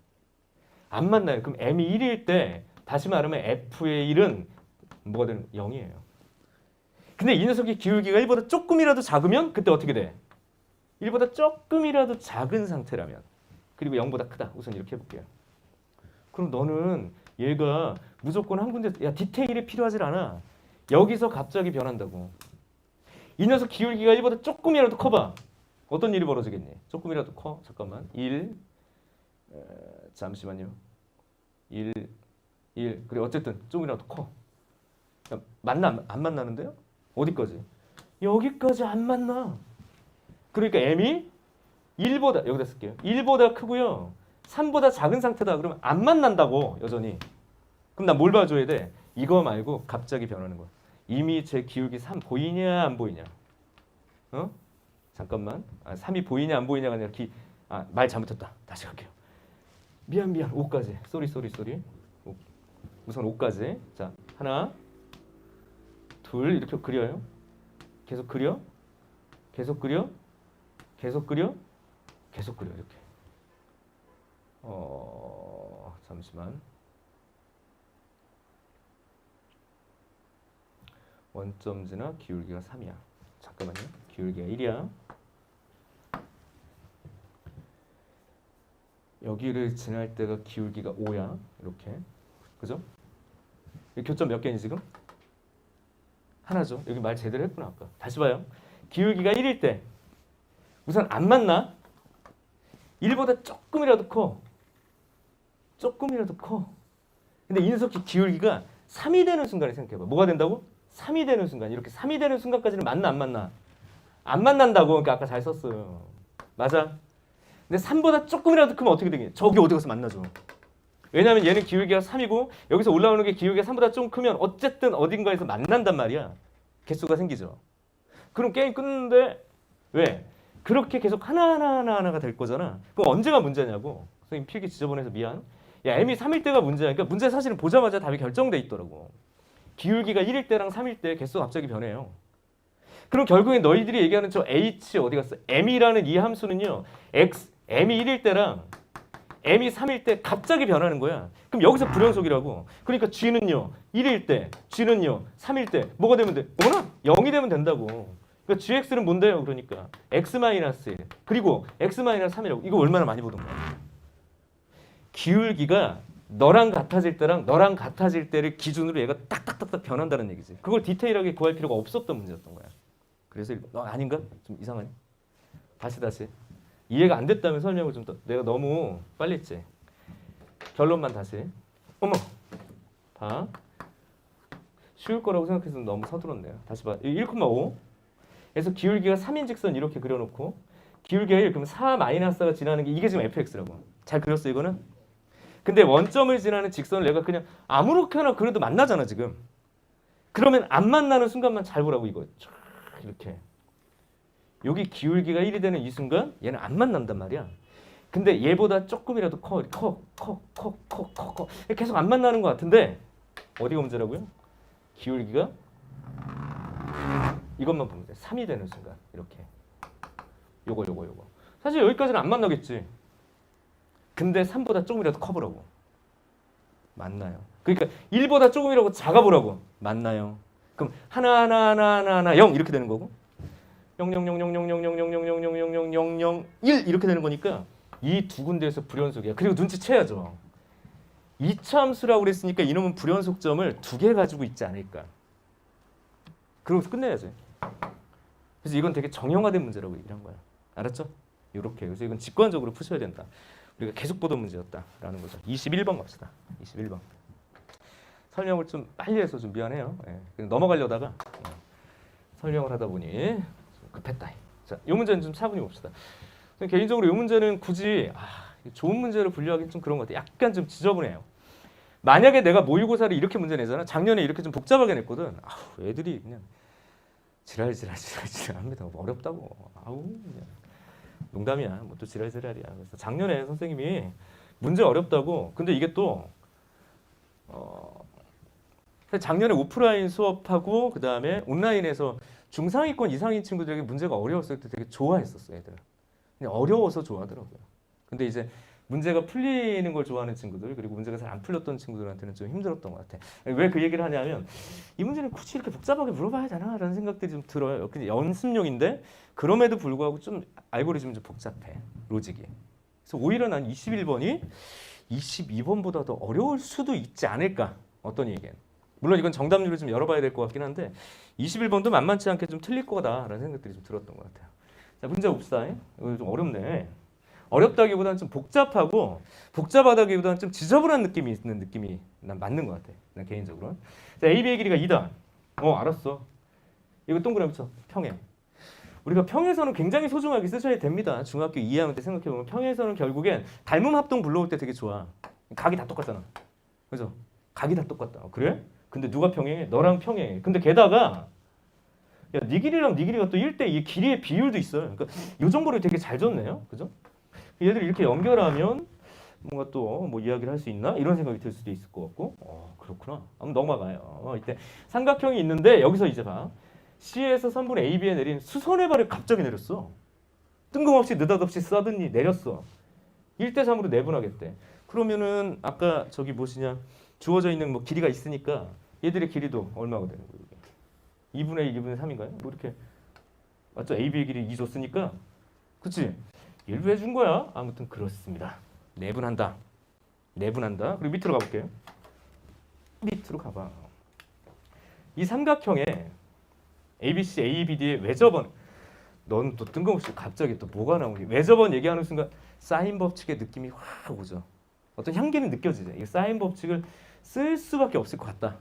안 만나요. 그럼 m이 1일 때 다시 말하면 f의 1은 뭐가 되는 0이에요. 근데 이 녀석의 기울기가 1보다 조금이라도 작으면 그때 어떻게 돼? 1보다 조금이라도 작은 상태라면 그리고 0보다 크다. 우선 이렇게 해볼게요. 그럼 너는 얘가 무조건 한 군데 디테일이 필요하지 않아. 여기서 갑자기 변한다고. 이 녀석 기울기가 1보다 조금이라도 커봐. 어떤 일이 벌어지겠니? 조금이라도 커. 잠깐만. 1 잠시만요. 1 그래 어쨌든 조금이라도 커. 안 만나는데요? 어디까지? 여기까지 안 만나. 그러니까 m이 1보다 여기다 쓸게요. 1보다 크고요. 3보다 작은 상태다. 그러면 안 만난다고 여전히. 그럼 난 뭘 봐줘야 돼? 이거 말고 갑자기 변하는 거야. 이미 제 기울기 3 보이냐 안 보이냐? 잠깐만. 3이 보이냐 안 보이냐가 아니라 말 잘못했다. 다시 갈게요. 미안 5까지. 쏘리. 우선 5까지. 자, 하나, 둘 이렇게 그려요. 계속 그려 이렇게. 잠시만. 원점 지나 기울기가 3이야. 잠깐만요. 기울기가 1이야. 여기를 지날 때가 기울기가 5야. 이렇게. 그죠? 교점 몇 개니 지금? 하나죠. 여기 말 제대로 했구나 아까. 다시 봐요. 기울기가 1일 때 우선 안 만나. 1보다 조금이라도 커. 근데 이 녀석의 기울기가 3이 되는 순간에 생각해봐. 뭐가 된다고? 3이 되는 순간. 이렇게 3이 되는 순간까지는 만나 안 만나? 안 만난다고. 그러니까 아까 잘 썼어요. 맞아. 근데 3보다 조금이라도 크면 어떻게 되겠니? 저기 어디 가서 만나죠. 왜냐하면 얘는 기울기가 3이고 여기서 올라오는 게 기울기가 3보다 좀 크면 어쨌든 어딘가에서 만난단 말이야. 개수가 생기죠. 그럼 게임 끊는데 왜? 그렇게 계속 하나가 될 거잖아. 그럼 언제가 문제냐고. 선생님 필기 지저분해서 미안. 야, m이 3일 때가 문제야. 그러니까 문제 사실은 보자마자 답이 결정돼 있더라고. 기울기가 1일 때랑 3일 때 개수가 갑자기 변해요. 그럼 결국엔 너희들이 얘기하는 저 h 어디 갔어? m이라는 이 함수는요. m이 1일 때랑 m이 3일 때 갑자기 변하는 거야. 그럼 여기서 불연속이라고. 그러니까 g는요. 1일 때, g는요. 3일 때 뭐가 되면 돼? 어머나 0이 되면 된다고. 그러니까 gx는 뭔데요? 그러니까 x-1 그리고 x-3이라고. 이거 얼마나 많이 보던 거야. 기울기가 너랑 같아질 때랑 너랑 같아질 때를 기준으로 얘가 딱딱딱딱 변한다는 얘기지. 그걸 디테일하게 구할 필요가 없었던 문제였던 거야. 그래서 아닌가? 좀 이상하니? 다시. 이해가 안 됐다면 설명을 좀 더. 내가 너무 빨리 했지. 결론만 다시. 어머, 봐. 쉬울 거라고 생각해서 너무 서툴었네요. 다시 봐. 1,5. 그래서 기울기가 3인 직선 이렇게 그려놓고 기울기가 1, 그럼 4-4가 지나는 게 이게 지금 fx라고. 잘 그렸어 이거는? 근데 원점을 지나는 직선을 내가 그냥 아무렇게나 그래도 만나잖아 지금. 그러면 안 만나는 순간만 잘 보라고 이거. 이렇게. 여기 기울기가 1이 되는 이 순간 얘는 안 만난단 말이야. 근데 얘보다 조금이라도 커. 계속 안 만나는 것 같은데 어디가 문제라고요? 기울기가 이것만 보면 돼. 3이 되는 순간 이렇게. 요거. 사실 여기까지는 안 만나겠지. 근데 3보다 조금이라도 커보라고. 맞나요? 그러니까 1보다 조금이라도 작아보라고. 맞나요? 그럼 하나 0 이렇게 되는 거고 0,0,0,0,0,0,0,0,0,0,0,0,0,0,0,1 이렇게 되는 거니까 이 두 군데에서 불연속이야. 그리고 눈치채야죠. 이차함수라고 그랬으니까 이놈은 불연속점을 2개 가지고 있지 않을까. 그러고서 끝내야지. 그래서 이건 되게 정형화된 문제라고 얘기를 한 거야. 알았죠? 이렇게. 그래서 이건 직관적으로 푸셔야 된다. 우리가 계속 보던 문제였다라는 거죠. 21번 갑시다. 21번. 설명을 좀 빨리 해서 좀 미안해요. 그냥 넘어가려다가 설명을 하다 보니 좀 급했다. 자, 이 문제는 좀 차분히 봅시다. 개인적으로 이 문제는 굳이 좋은 문제로 분류하기는 좀 그런 것 같아요. 약간 좀 지저분해요. 만약에 내가 모의고사를 이렇게 문제 내잖아. 작년에 이렇게 좀 복잡하게 냈거든. 애들이 그냥 지랄합니다. 어렵다고. 그냥. 농담이야. 뭐 또 지랄이야. 그래서 작년에 선생님이 문제 어렵다고. 근데 이게 또 작년에 오프라인 수업하고 그 다음에 온라인에서 중상위권 이상인 친구들에게 문제가 어려웠을 때 되게 좋아했었어 애들. 그냥 어려워서 좋아하더라고요. 근데 이제 문제가 풀리는 걸 좋아하는 친구들 그리고 문제가 잘 안 풀렸던 친구들한테는 좀 힘들었던 것 같아. 왜 그 얘기를 하냐면 이 문제는 굳이 이렇게 복잡하게 물어봐야 되나 라는 생각들이 좀 들어요. 근데 연습용인데 그럼에도 불구하고 좀 알고리즘이 좀 복잡해. 로직이. 그래서 오히려 난 21번이 22번보다 더 어려울 수도 있지 않을까. 어떤 얘기는. 물론 이건 정답률을 좀 열어봐야 될 것 같긴 한데 21번도 만만치 않게 좀 틀릴 거다라는 생각들이 좀 들었던 것 같아요. 자, 문제 봅시다. 이거 좀 어렵네. 어렵다기보다는 좀 복잡하다기보다는 좀 지저분한 느낌이 있는 느낌이 난 맞는 것 같아. 난 개인적으로. 자, AB의 길이가 2다. 알았어. 이거 동그라미 쳐. 평행. 우리가 평행선은 굉장히 소중하게 쓰셔야 됩니다. 중학교 2학년 때 생각해보면 평행선은 결국엔 닮음 합동 불러올 때 되게 좋아. 각이 다 똑같잖아. 그죠? 각이 다 똑같다. 그래? 근데 누가 평행해? 너랑 평행해. 근데 게다가 야, 네 길이랑 네 길이가 또 1대2 길이의 비율도 있어요. 그러니까 이 정보를 되게 잘 줬네요. 그죠? 얘들이 이렇게 연결하면 뭔가 또 뭐 이야기를 할 수 있나? 이런 생각이 들 수도 있을 것 같고. 그렇구나. 한번 넘어가요. 이때 삼각형이 있는데 여기서 이제 봐. C에서 선분 AB에 내린 수선의 발을 갑자기 내렸어. 뜬금없이 느닷없이 서든이 내렸어. 1대3으로 내분하겠대. 그러면은 아까 저기 무엇이냐 주어져 있는 뭐 길이가 있으니까 얘들의 길이도 얼마가 되는 거예요? 2분의 1, 2분의 3인가요? 뭐 이렇게 맞죠? AB의 길이 2 줬으니까 그치? 1로 해준 거야. 아무튼 그렇습니다. 내분한다. 그리고 밑으로 가볼게요. 밑으로 가봐. 이 삼각형에 ABC, ABD의 외접원 넌 또 뜬금없이 갑자기 또 뭐가 나오니? 외접원 얘기하는 순간 사인 법칙의 느낌이 확 오죠. 어떤 향기는 느껴지죠. 이 사인 법칙을 쓸 수밖에 없을 것 같다.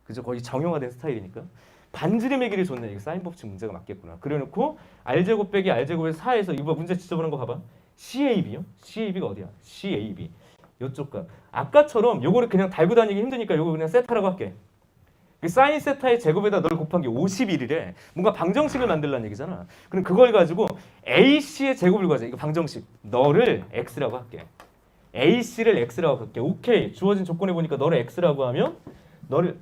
그죠? 거의 정형화된 스타일이니까. 반지름의 길이 좋네. 이거 사인 법칙 문제가 맞겠구나. 그래놓고 R제곱 빼기 R제곱의 4에서 이거 문제 지저분한 거 봐봐. CAB요? CAB가 어디야? CAB. 요쪽 값. 아까처럼 요거를 그냥 달고 다니기 힘드니까 요거 그냥 세타라고 할게. 그 사인 세타의 제곱에다 너를 곱한 게 51이래. 뭔가 방정식을 만들라는 얘기잖아. 그럼 그걸 가지고 AC의 제곱을 구하자. 이거 방정식. 너를 X라고 할게. AC를 X라고 할게. 오케이. 주어진 조건에 보니까 너를 X라고 하면 너를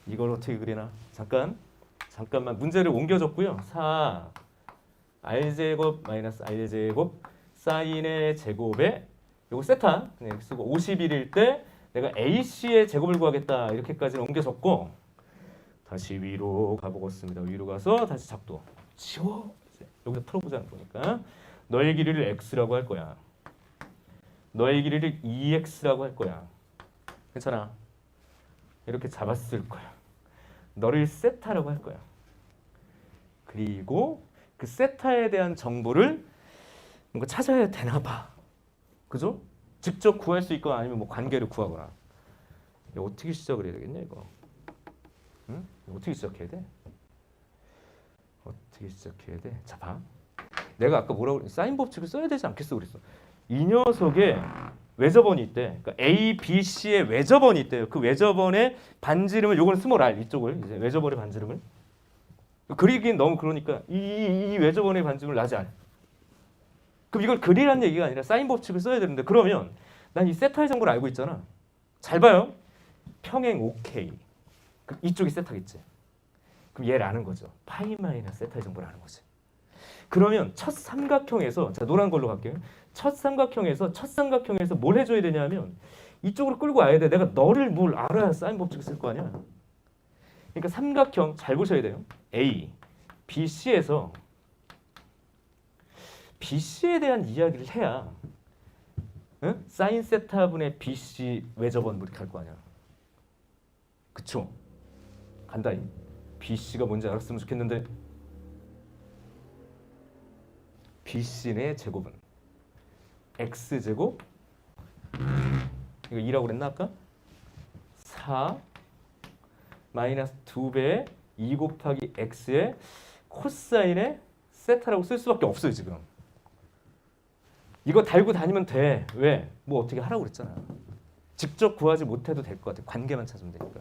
이걸 어떻게 그리나? 잠깐만 문제를 옮겨줬고요. 4 R제곱 마이너스 R제곱 사인의 제곱에 요거 세타 그냥 쓰고 51일 때 내가 AC의 제곱을 구하겠다. 이렇게까지는 옮겨줬고 다시 위로 가보겠습니다. 위로 가서 다시 작도 지워. 여기서 풀어보자는 거니까 너의 길이를 x라고 할 거야. 너의 길이를 2x라고 할 거야. 괜찮아. 이렇게 잡았을 거야. 너를 세타라고 할 거야. 그리고 그 세타에 대한 정보를 뭔가 찾아야 되나 봐. 그죠? 직접 구할 수 있거나 아니면 뭐 관계를 구하거나. 이거 어떻게 시작을 해야 되겠냐 이거. 응? 어떻게 시작해야 돼? 어떻게 시작해야 돼? 자 봐. 내가 아까 뭐라고 그랬지? 사인 법칙을 써야 되지 않겠어 그랬어. 이 녀석의 외접원이 있대. 그러니까 A, B, C의 외접원이 있대요. 그 외접원의 반지름을 요거는 스몰 r 이쪽을 이제 외접원의 반지름을 그리긴 너무 그러니까 이 외접원의 반지름을 라지 r. 그럼 이걸 그리라는 얘기가 아니라 사인 법칙을 써야 되는데 그러면 난 이 세타의 정보를 알고 있잖아. 잘 봐요. 평행 OK. 그럼 이쪽이 세타겠지. 그럼 얘를 아는 거죠. 파이 마이너스 세타의 정보를 아는 거지. 그러면 첫 삼각형에서 자 노란 걸로 갈게요. 첫 삼각형에서 뭘 해줘야 되냐면 이쪽으로 끌고 와야 돼. 내가 너를 뭘 알아야 사인 법칙을 쓸 거 아니야. 그러니까 삼각형 잘 보셔야 돼요. A, B, C에서 BC에 대한 이야기를 해야 응? 사인 세타분의 BC 외접원 뭐 이렇게 할 거 아니야. 그쵸? 간다. BC가 뭔지 알았으면 좋겠는데 BC의 제곱은 X제곱 이거 2라고 그랬나 아까? 4 마이너스 2배 2 곱하기 X의 코사인의 세타라고 쓸 수밖에 없어요 지금. 이거 달고 다니면 돼. 왜? 뭐 어떻게 하라고 그랬잖아. 직접 구하지 못해도 될 것 같아. 관계만 찾으면 되니까.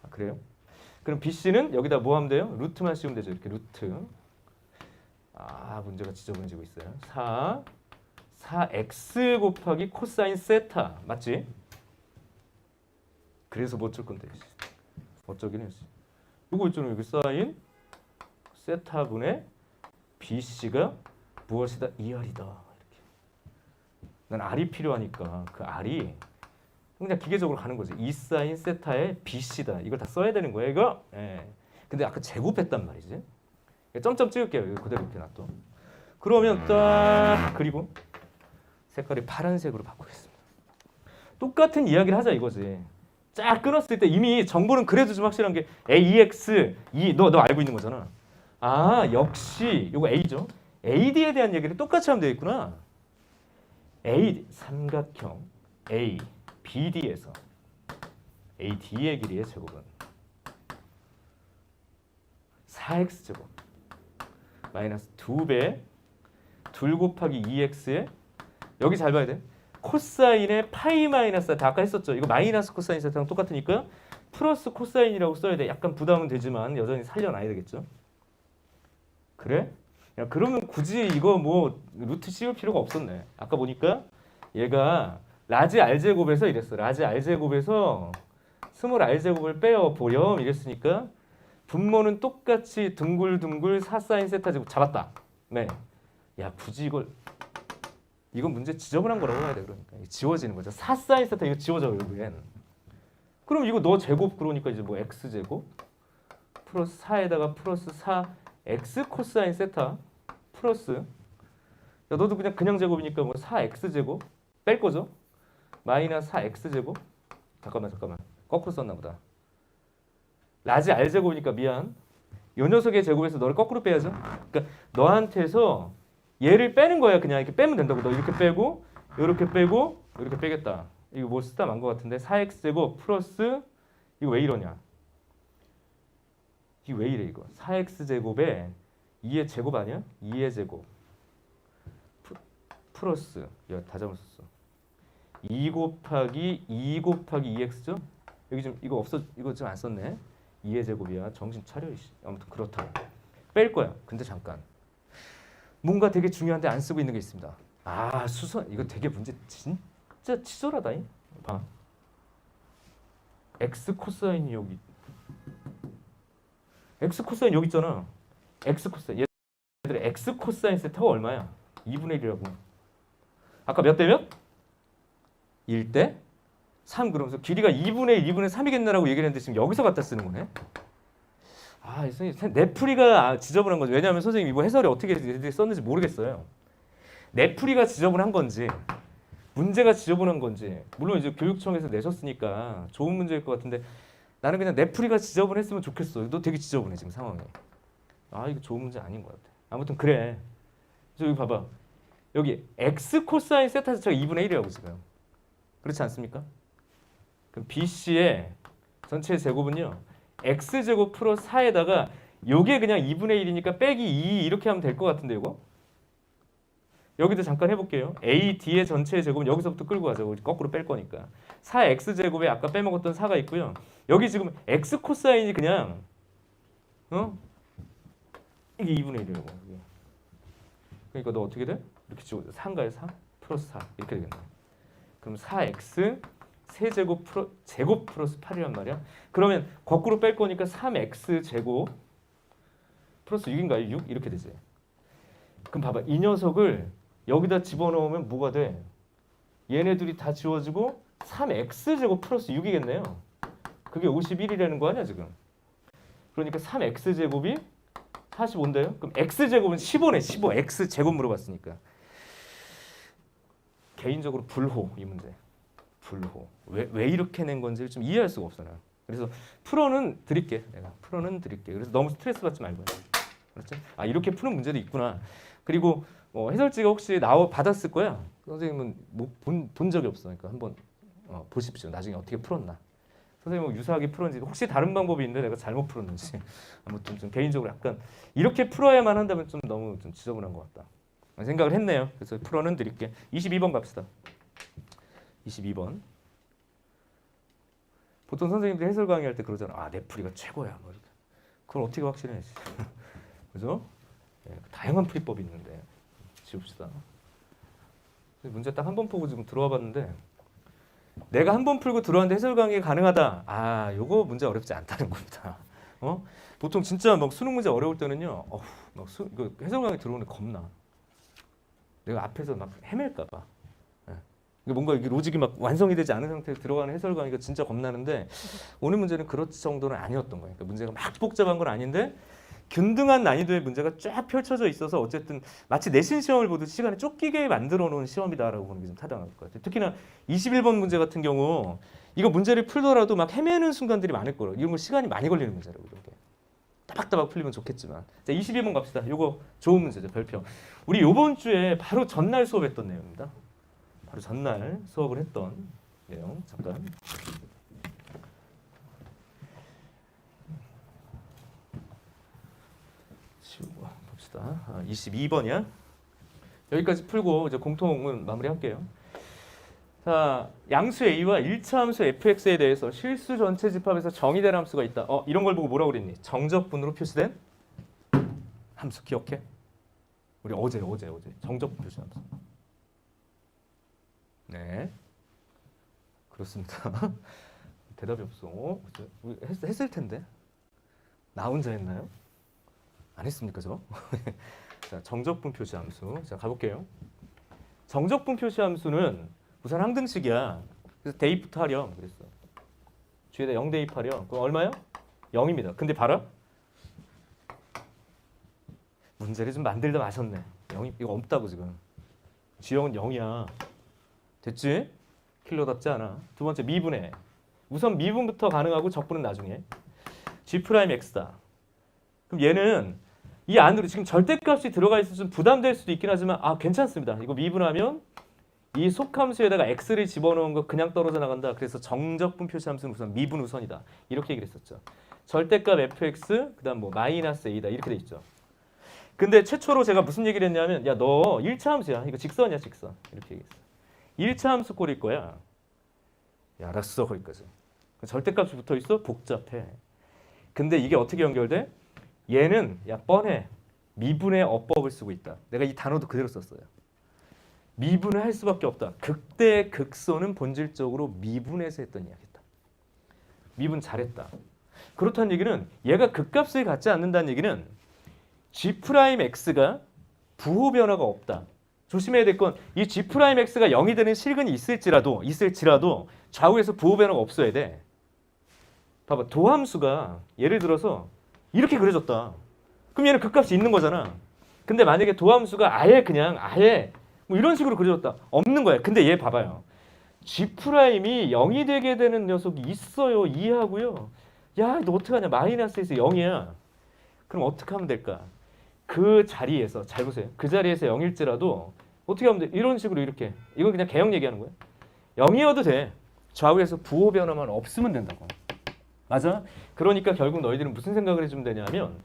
아, 그래요? 그럼 BC는 여기다 뭐 하면 돼요? 루트만 씌우면 되죠. 이렇게 루트. 아 문제가 지저분해지고 있어요. 4x 곱하기 코사인 세타. 맞지? 그래서 뭐 어쩔 건데. 어쩌긴 했지. 이거 있잖아요. 여기 사인 세타분의 BC가 무엇이다? 2R이다. 난 R이 필요하니까 그 R이 그냥 기계적으로 가는 거지. 2 사인 세타의 BC다. 이걸 다 써야 되는 거야 이거. 예. 근데 아까 제곱했단 말이지. 점점 찍을게요. 이거 그대로 이렇게 놔둬. 그러면 딱 그리고 색깔이 파란색으로 바꾸겠습니다. 똑같은 이야기를 하자 이거지. 쫙 끊었을 때 이미 정보는 그래도 좀 확실한 게 AX, 너 알고 있는 거잖아. 아 역시 이거 A죠. AD에 대한 얘기를 똑같이 하면 되겠구나. A 삼각형 A, BD에서 AD의 길이의 제곱은 4x제곱 마이너스 2배 2 곱하기 2x에 여기 잘 봐야 돼. 코사인의 파이 마이너스 다 아까 했었죠. 이거 마이너스 코사인 세타랑 똑같으니까 플러스 코사인이라고 써야 돼. 약간 부담은 되지만 여전히 살려놔야 되겠죠. 그래? 야, 그러면 굳이 이거 뭐 루트 씌울 필요가 없었네. 아까 보니까 얘가 라지 R제곱에서 이랬어. 라지 R제곱에서 스몰 R제곱을 빼어 보렴 이랬으니까 분모는 똑같이 둥글둥글 4사인 세타 제곱 잡았다. 네. 야 굳이 이건 문제 지저분한 거라고 해야 돼. 그러니까 지워지는 거죠. 4사인 세타 이거 지워져 결국엔. 그럼 이거 너 제곱 그러니까 이제 뭐 X제곱 플러스 4에다가 플러스 4 X 코사인 세타 플러스 야 너도 그냥 제곱이니까 뭐 4x제곱 뺄 거죠? 마이너스 4x제곱 잠깐만 거꾸로 썼나 보다. 라지 r제곱이니까 미안. 요 녀석의 제곱에서 너를 거꾸로 빼야죠. 그러니까 너한테서 얘를 빼는 거야. 그냥 이렇게 빼면 된다고. 너 이렇게 빼고 이렇게 빼고 이렇게 빼겠다. 이거 뭐 쓰다 만 거 같은데 4x제곱 플러스 이거 왜 이러냐. 이게 왜 이래 이거. 4x제곱에 2의 제곱 아니야? 2의 제곱 플러스 야 다 잘못 썼어. 2 곱하기 2x죠? 여기 좀 이거 없어 이거 좀 안 썼네. 2의 제곱이야. 정신 차려. 아무튼 그렇다고. 뺄 거야. 근데 잠깐. 뭔가 되게 중요한데 안 쓰고 있는 게 있습니다. 아 수선 이거 되게 문제 진짜 치졸하다잉. 봐. x 코사인이 여기. x 코사인 여기 있잖아. x 코사인. 얘들아 x 코사인 세타가 얼마야? 2분의 1이라고. 아까 몇 대 몇? 1대 3 그러면서 길이가 2분의 1, 2분의 3이겠나라고 얘기를 했는데 지금 여기서 갖다 쓰는 거네. 아, 선생님 내풀이가 지저분한 거죠. 왜냐하면 선생님 이거 해설이 어떻게 썼는지 모르겠어요. 내풀이가 지저분한 건지 문제가 지저분한 건지 물론 이제 교육청에서 내셨으니까 좋은 문제일 것 같은데 나는 그냥 내풀이가 지저분했으면 좋겠어. 너 되게 지저분해 지금 상황이. 아 이거 좋은 문제 아닌 것 같아. 아무튼 그래. 여기 봐봐. 여기 x 코사인 세타 자체가 2분의 1이라고 지금. 그렇지 않습니까? 그럼 BC의 전체 제곱은요. x제곱 플러스 4에다가 요게 그냥 2분의 1이니까 빼기 2 이렇게 하면 될 것 같은데 이거? 여기도 잠깐 해볼게요. AD의 전체 제곱은 여기서부터 끌고 가자. 우리 거꾸로 뺄 거니까. 4x제곱에 아까 빼먹었던 4가 있고요. 여기 지금 x 코사인이 그냥 이게 2분의 1이라고. 그러니까 너 어떻게 돼? 이렇게 지워 3가요 3 플러스 4 이렇게 되겠네. 그럼 4x 세제곱 제곱 플러스 8이란 말이야. 그러면 거꾸로 뺄 거니까 3x 제곱 플러스 6인가요? 6 이렇게 되지. 그럼 봐봐 이 녀석을 여기다 집어넣으면 뭐가 돼? 얘네들이 다 지워지고 3x 제곱 플러스 6이겠네요. 그게 51이라는 거 아니야 지금? 그러니까 3x 제곱이 45인데요. 그럼 x 제곱은 15네. 15 x 제곱 물어봤으니까. 개인적으로 불호 이 문제. 불호. 왜 이렇게 낸 건지 좀 이해할 수가 없어 나. 그래서 풀어는 드릴게. 내가 풀어는 드릴게. 그래서 너무 스트레스 받지 말고요. 그렇죠? 아 이렇게 푸는 문제도 있구나. 그리고 해설지가 혹시 받았을 거야. 선생님은 뭐 본 적이 없어. 그러니까 한번 보십시오. 나중에 어떻게 풀었나. 선생님 뭐 유사하게 풀었는지 혹시 다른 방법이 있는데 내가 잘못 풀었는지 아무튼 좀 개인적으로 약간 이렇게 풀어야만 한다면 좀 너무 좀 지저분한 것 같다 생각을 했네요. 그래서 풀어는 드릴게. 22번 갑시다. 22번. 보통 선생님들 해설 강의할 때 그러잖아. 아 내풀이가 최고야. 뭐 이렇게. 그걸 어떻게 확신해? 그죠? 네, 다양한 풀이법이 있는데 지웁시다. 문제 딱 한 번 보고 지금 들어와 봤는데 내가 한 번 풀고 들어왔는데 해설 강의 가능하다. 아, 요거 문제 어렵지 않다는 겁니다. 보통 진짜 막 수능 문제 어려울 때는요. 이거 해설 강의 들어오는데 겁나. 내가 앞에서 막 헤맬까 봐. 예. 뭔가 이게 로직이 막 완성이 되지 않은 상태에서 들어가는 해설 강의가 진짜 겁나는데 오늘 문제는 그럴 정도는 아니었던 거예요. 그러니까 문제가 막 복잡한 건 아닌데 균등한 난이도의 문제가 쫙 펼쳐져 있어서 어쨌든 마치 내신 시험을 보듯이 시간에 쫓기게 만들어 놓은 시험이다라고 보는 게 좀 타당할 것 같아요. 특히나 21번 문제 같은 경우 이거 문제를 풀더라도 막 헤매는 순간들이 많을 거예요. 이런 거 시간이 많이 걸리는 문제라고 이런 게. 따박따박 풀리면 좋겠지만. 자, 22번 갑시다. 이거 좋은 문제죠. 별표. 우리 이번 주에 바로 전날 수업했던 내용입니다. 바로 전날 수업을 했던 내용. 잠깐. 봅시다. 22번이야. 여기까지 풀고 이제 공통은 마무리할게요. 자, 양수 A와 1차 함수 fx에 대해서 실수 전체 집합에서 정의된 함수가 있다. 이런 걸 보고 뭐라고 그랬니? 정적분으로 표시된 함수 기억해? 우리 어제 정적분 표시 함수. 네. 그렇습니다. 대답이 없어. 했을 텐데. 나 혼자 했나요? 안 했습니까, 저? 자, 정적분 표시 함수. 자, 가볼게요. 정적분 표시 함수는 우선 항등식이야. 그래서 대입부터 하렴. 그랬어. 뒤에다 0 대입하렴. 그럼 얼마요? 0입니다. 근데 봐라. 문제를 좀 만들다 마셨네. 0이 이거 없다고 지금. G형은 0이야. 됐지? 킬러답지 않아. 두 번째 미분해. 우선 미분부터 가능하고 적분은 나중에. G'X다. 그럼 얘는 이 안으로 지금 절대값이 들어가 있어서 좀 부담될 수도 있긴 하지만 괜찮습니다. 이거 미분하면 이 속함수에다가 x를 집어넣은 거 그냥 떨어져 나간다. 그래서 정적분 표시함수는 우선 미분 우선이다. 이렇게 얘기를 했었죠. 절대값 fx 그다음 뭐 마이너스 a다 이렇게 돼 있죠. 근데 최초로 제가 무슨 얘기를 했냐면 야 너 1차 함수야. 이거 직선이야 직선. 이렇게 얘기했어. 1차 함수 꼴일 거야. 야 알았어 거기까지. 절대값이 붙어 있어? 복잡해. 근데 이게 어떻게 연결돼? 얘는 야 뻔해. 미분의 어법을 쓰고 있다. 내가 이 단어도 그대로 썼어요. 미분을 할 수밖에 없다. 극대 극소는 본질적으로 미분해서 했던 이야기다. 미분 잘했다. 그렇다는 얘기는 얘가 극값을 갖지 않는다는 얘기는 G'X가 부호 변화가 없다. 조심해야 될 건 이 G'X가 0이 되는 실근이 있을지라도 좌우에서 부호 변화가 없어야 돼. 봐봐. 도함수가 예를 들어서 이렇게 그려졌다. 그럼 얘는 극값이 있는 거잖아. 근데 만약에 도함수가 아예 뭐 이런 식으로 그려졌다. 없는 거야. 근데 얘 봐봐요. G'이 0이 되게 되는 녀석이 있어요. 이해하고요. 야, 너 어떡하냐. 마이너스에서 0이야. 그럼 어떻게 하면 될까? 그 자리에서 잘 보세요. 그 자리에서 0일지라도 어떻게 하면 돼? 이런 식으로 이렇게. 이건 그냥 개형 얘기하는 거야. 0이어도 돼. 좌우에서 부호 변화만 없으면 된다고. 맞아? 그러니까 결국 너희들은 무슨 생각을 해주면 되냐면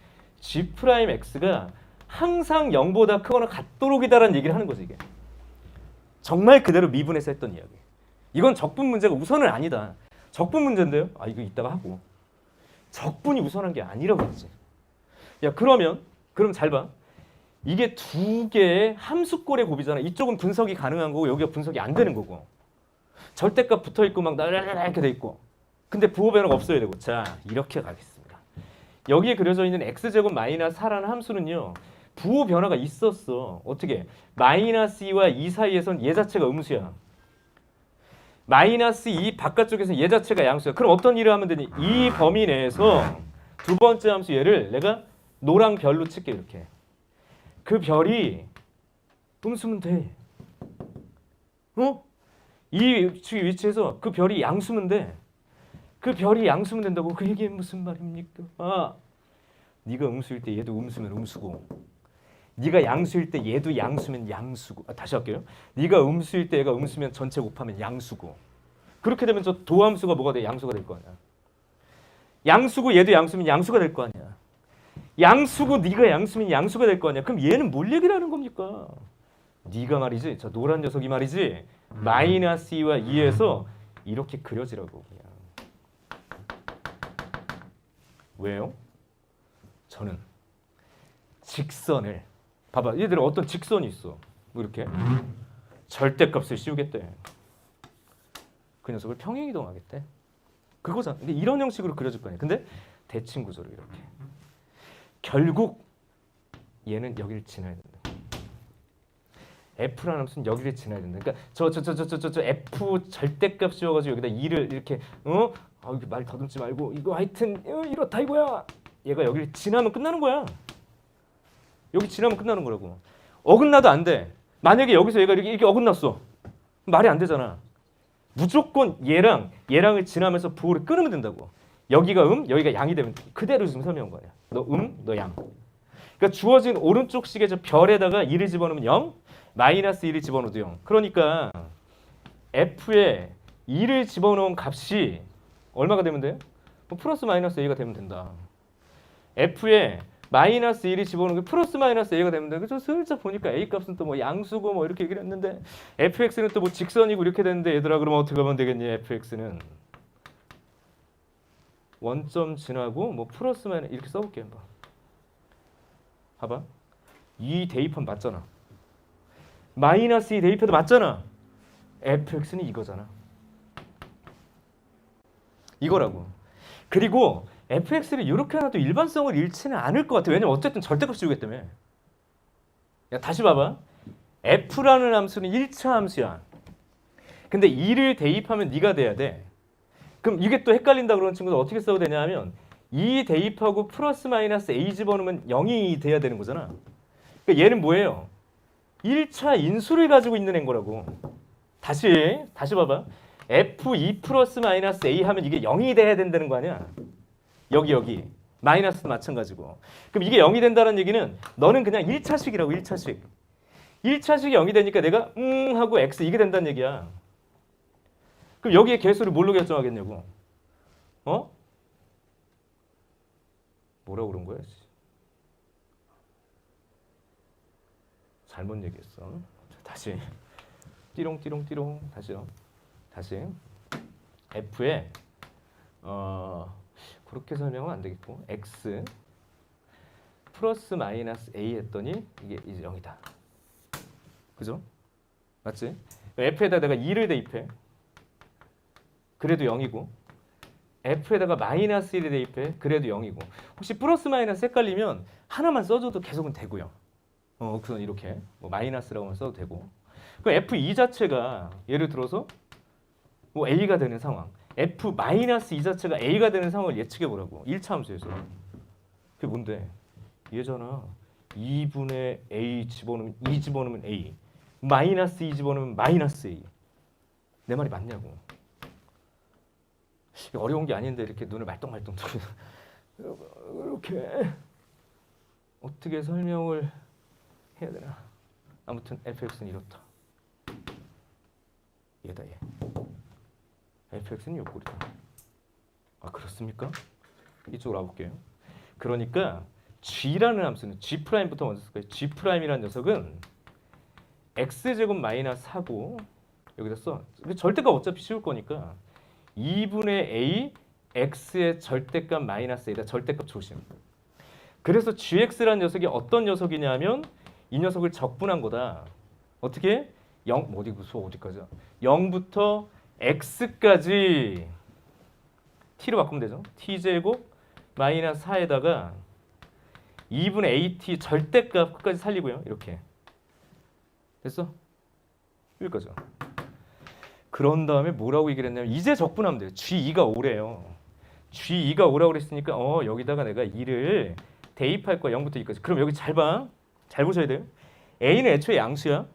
G'X가 항상 0보다 크거나 같도록이다라는 얘기를 하는 거지 이게. 정말 그대로 미분해서 했던 이야기. 이건 적분 문제가 우선은 아니다. 적분 문제인데요. 아 이거 이따가 하고. 적분이 우선한 게 아니라고 했지. 야 그럼 잘 봐. 이게 두 개의 함수꼴의 곱이잖아. 이쪽은 분석이 가능한 거고 여기가 분석이 안 되는 거고. 절대값 붙어 있고 막 이렇게 돼 있고. 근데 부호 변화가 없어야 되고. 자 이렇게 가겠습니다. 여기에 그려져 있는 x제곱 마이너스 4라는 함수는요. 부호 변화가 있었어. 어떻게? 마이너스 2와 2 사이에선 얘 자체가 음수야. 마이너스 2 바깥쪽에서 얘 자체가 양수야. 그럼 어떤 일을 하면 되니? 이 범위 내에서 두 번째 함수 얘를 내가 노랑 별로 칠게 이렇게. 그 별이 음수면 돼. 어? 이 위치에서 그 별이 양수면 돼. 그 별이 양수면 된다고? 그게 무슨 말입니까? 아, 네가 음수일 때 얘도 음수면 음수고 네가 양수일 때 얘도 양수면 양수고. 아, 다시 할게요. 네가 음수일 때 얘가 음수면 전체 곱하면 양수고. 그렇게 되면 저 도함수가 뭐가 돼? 양수가 될 거 아니야. 양수고 얘도 양수면 양수가 될 거 아니야. 양수고 네가 양수면 양수가 될 거 아니야. 그럼 얘는 뭘 얘기를 하는 겁니까? 네가 말이지. 저 노란 녀석이 말이지. 마이너스 2와 2에서 이렇게 그려지라고 그냥. 왜요? 저는 직선을 봐봐. 얘들은 어떤 직선이 있어. 뭐 이렇게 절대값을 씌우겠대. 그 녀석을 평행이동하겠대. 그거잖아. 근데 이런 형식으로 그려줄 거 아니야. 근데 대칭 구조로 이렇게. 결국 얘는 여기를 지나야 된다. F라는 함수는 여기를 지나야 된다. 그러니까 저 F 절대값 씌워가지고 여기다 2를 이렇게 이렇게 말 더듬지 말고 이거 하여튼 이렇다 이거야. 얘가 여기를 지나면 끝나는 거야. 여기 지나면 끝나는 거라고. 어긋나도 안 돼. 만약에 여기서 얘가 이렇게 어긋났어. 말이 안 되잖아. 무조건 얘랑을 지나면서 부호를 끊으면 된다고. 여기가 여기가 양이 되면 그대로 지금 설명한 거야. 너 너 양. 그러니까 주어진 오른쪽 식의 저 별에다가 2를 집어넣으면 0, 마이너스 1을 집어넣어도 0. 그러니까 F에 2를 집어넣은 값이 얼마가 되면 돼요? 뭐 플러스 마이너스 A가 되면 된다. F에 마이너스 1이 집어넣은 게 플러스 마이너스 A가 되면 돼. 그래서 슬쩍 보니까 A 값은 또 뭐 양수고 뭐 이렇게 얘기를 했는데 fx는 또 뭐 직선이고 이렇게 되는데 얘들아 그러면 어떻게 하면 되겠니? fx는 원점 지나고 뭐 플러스 마이너스 이렇게 써볼게 한번. 봐봐. 이 대입하면 맞잖아. 마이너스 2 대입해도 맞잖아. fx는 이거잖아. 이거라고. 그리고 fx를 이렇게 해놔도 일반성을 잃지는 않을 것 같아. 왜냐면 어쨌든 절대값 씌우기 때문에. 야, 다시 봐봐. f라는 함수는 1차 함수야. 근데 2를 대입하면 네가 돼야 돼. 그럼 이게 또 헷갈린다 그러는 친구들 어떻게 써도 되냐 하면 2 대입하고 플러스 마이너스 a 집어넣으면 0이 돼야 되는 거잖아. 그러니까 얘는 뭐예요? 1차 인수를 가지고 있는 앤 거라고. 다시 봐봐. f2 플러스 마이너스 a 하면 이게 0이 돼야 된다는 거 아니야? 여기 마이너스도 마찬가지고. 그럼 이게 0이 된다는 얘기는 너는 그냥 1차식이라고. 1차식이 0이 되니까 내가 하고 x 이게 된다는 얘기야. 그럼 여기에 개수를 뭘로 결정하겠냐고. 뭐라고 그런 거야? 잘못 얘기했어. 다시 띠롱 다시요. 다시 f에 그렇게 설명은 안 되겠고 x 플러스 마이너스 a 했더니 이게 이제 0이다. 그죠? 맞지? f에다 내가 2를 대입해. 그래도 0이고 f에다가 마이너스 1을 대입해. 그래도 0이고 혹시 플러스 마이너스 헷갈리면 하나만 써줘도 계속은 되고요. 우선 이렇게 뭐 마이너스라고만 써도 되고 그 f2 자체가 예를 들어서 뭐 a가 되는 상황 f 마이너스 2 자체가 a가 되는 상황을 예측해 보라고 1차 함수에서 그게 뭔데? 얘잖아. 2분의 a 집어넣으면 2 집어넣으면 a 마이너스 2 집어넣으면 마이너스 a 내 말이 맞냐고. 어려운 게 아닌데 이렇게 눈을 말똥말똥 이렇게 어떻게 설명을 해야 되나. 아무튼 fx는 이렇다. 얘다 얘. fx는 요 꼴이다. 아 그렇습니까? 이쪽으로 와볼게요. 그러니까 g라는 함수는 g'부터 먼저 쓸 거예요. g'이라는 녀석은 x제곱 마이너스 4고 여기다 써. 절대값 어차피 씌울 거니까 2분의 a x의 절대값 마이너스 a다. 절대값 조심. 그래서 gx라는 녀석이 어떤 녀석이냐면 이 녀석을 적분한 거다. 어떻게? 0 어디고 수 어디까지야? 0부터 x까지 t로 바꾸면 되죠. t제곱 마이너스 4에다가 2분의 at 절대값 끝까지 살리고요. 이렇게 됐어? 여기까지요. 그런 다음에 뭐라고 얘기를 했냐면 이제 적분하면 돼요. g2가 5래요. g2가 5라고 그랬으니까 여기다가 내가 2를 대입할 거야. 0부터 2까지. 그럼 여기 잘 봐. 잘 보셔야 돼요. a는 애초에 양수야.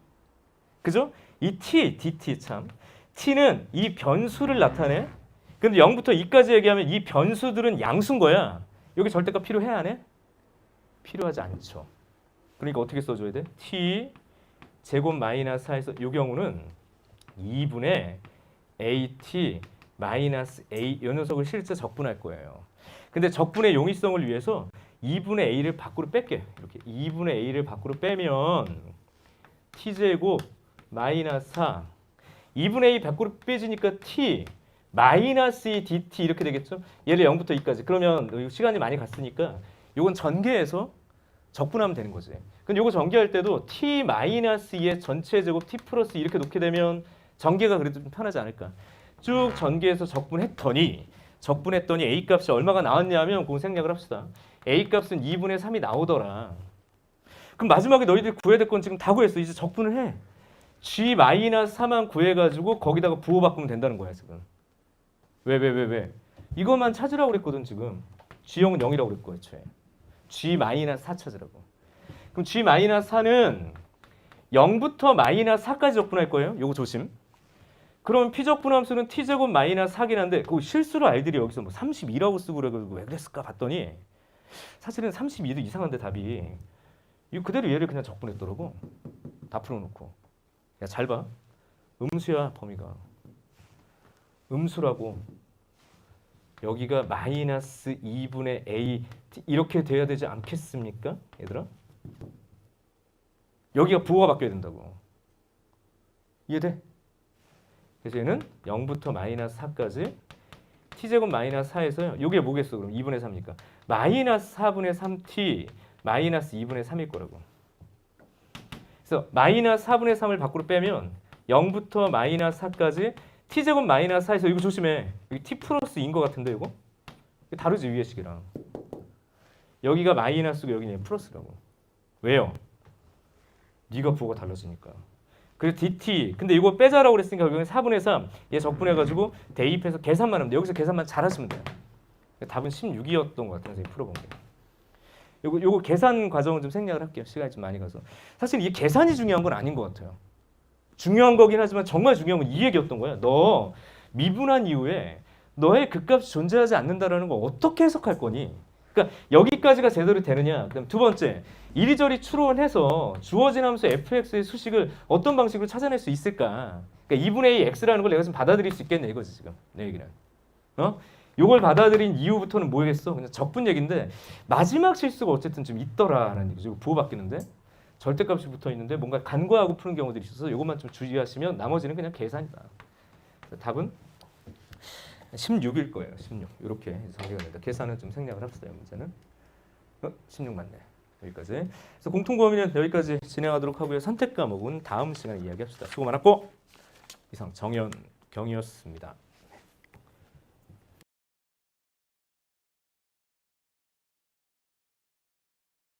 그죠? 이 t, dt 참. t는 이 변수를 나타내. 근데 0부터 2까지 얘기하면 이 변수들은 양수인 거야. 여기 절대값 필요해 안 해? 필요하지 않죠. 그러니까 어떻게 써줘야 돼? t 제곱 마이너스 4에서 이 경우는 2분의 at 마이너스 a 이 녀석을 실제 적분할 거예요. 근데 적분의 용이성을 위해서 2분의 a를 밖으로 뺄게. 이렇게 2분의 a를 밖으로 빼면 t제곱 마이너스 4 2분의 a 밖으로 빼지니까 t 마이너스 2 dt 이렇게 되겠죠. 얘를 0부터 2까지. 그러면 시간이 많이 갔으니까 이건 전개해서 적분하면 되는 거지. 근데 이거 전개할 때도 t 마이너스 2의 전체 제곱 t 플러스 이렇게 놓게 되면 전개가 그래도 좀 편하지 않을까. 쭉 전개해서 적분했더니 a 값이 얼마가 나왔냐면 그거 생략을 합시다. a 값은 2분의 3이 나오더라. 그럼 마지막에 너희들이 구해야 될 건 지금 다 구했어. 이제 적분을 해. g-4만 구해가지고 거기다가 부호 바꾸면 된다는 거야 지금. 왜? 이것만 찾으라고 그랬거든 지금. g형은 0이라고 그랬고 애초에. g-4 찾으라고. 그럼 g-4는 0부터 마이너스 4까지 적분할 거예요. 요거 조심. 그럼 피적분 함수는 t제곱 마이너스 4긴 한데 그 실수로 아이들이 여기서 뭐 32라고 쓰고 그래가지고 왜 그랬을까 봤더니 사실은 32도 이상한데 답이 이거 그대로 얘를 그냥 적분했더라고. 다 풀어놓고. 야 잘 봐. 음수야 범위가. 음수라고. 여기가 마이너스 2분의 a 이렇게 돼야 되지 않겠습니까? 얘들아? 여기가 부호가 바뀌어야 된다고. 이해돼? 그래서 얘는 0부터 마이너스 4까지 t제곱 마이너스 4에서요. 이게 뭐겠어? 그럼 2분의 3이니까 마이너스 4분의 3t 마이너스 2분의 3일 거라고. 그래서 마이너스 4분의 3을 밖으로 빼면 0부터 마이너스 4까지 t제곱 마이너스 4에서 이거 조심해. 여기 t 플러스인 것 같은데 이거? 다르지 위의 식이랑. 여기가 마이너스고 여기는 플러스라고. 왜요? 네가 부호가 달라지니까. 그래서 dt. 근데 이거 빼자라고 그랬으니까 결국엔 4분의 3. 얘 적분해가지고 대입해서 계산만 하면 돼. 여기서 계산만 잘 하시면 돼요. 답은 16이었던 것 같아요. 선생님 풀어본 게. 요거 계산 과정은 좀 생략을 할게요. 시간이 좀 많이 가서. 사실 이 계산이 중요한 건 아닌 것 같아요. 중요한 거긴 하지만 정말 중요한 건 이 얘기였던 거야. 너 미분한 이후에 너의 극값이 존재하지 않는다라는 걸 어떻게 해석할 거니? 그러니까 여기까지가 제대로 되느냐. 그다음 두 번째, 이리저리 추론해서 주어진 함수 fx의 수식을 어떤 방식으로 찾아낼 수 있을까? 그러니까 2분의 a x라는 걸 내가 지금 받아들일 수 있겠네 이거지 지금 내 얘기는. 요걸 받아들인 이후부터는 뭐겠어? 그냥 적분 얘기인데 마지막 실수가 어쨌든 좀 있더라라는 얘기죠. 부호 바뀌는데 절대값이 붙어 있는데 뭔가 간과하고 푸는 경우들이 있어서 이것만 좀 주의하시면 나머지는 그냥 계산이다. 답은 16일 거예요. 16. 이렇게 정리가 됩니다. 계산은 좀 생략을 합시다. 문제는 16 맞네. 여기까지. 그래서 공통 범위는 여기까지 진행하도록 하고요. 선택 과목은 다음 시간에 이야기합시다. 수고 많았고 이상 정연경이었습니다.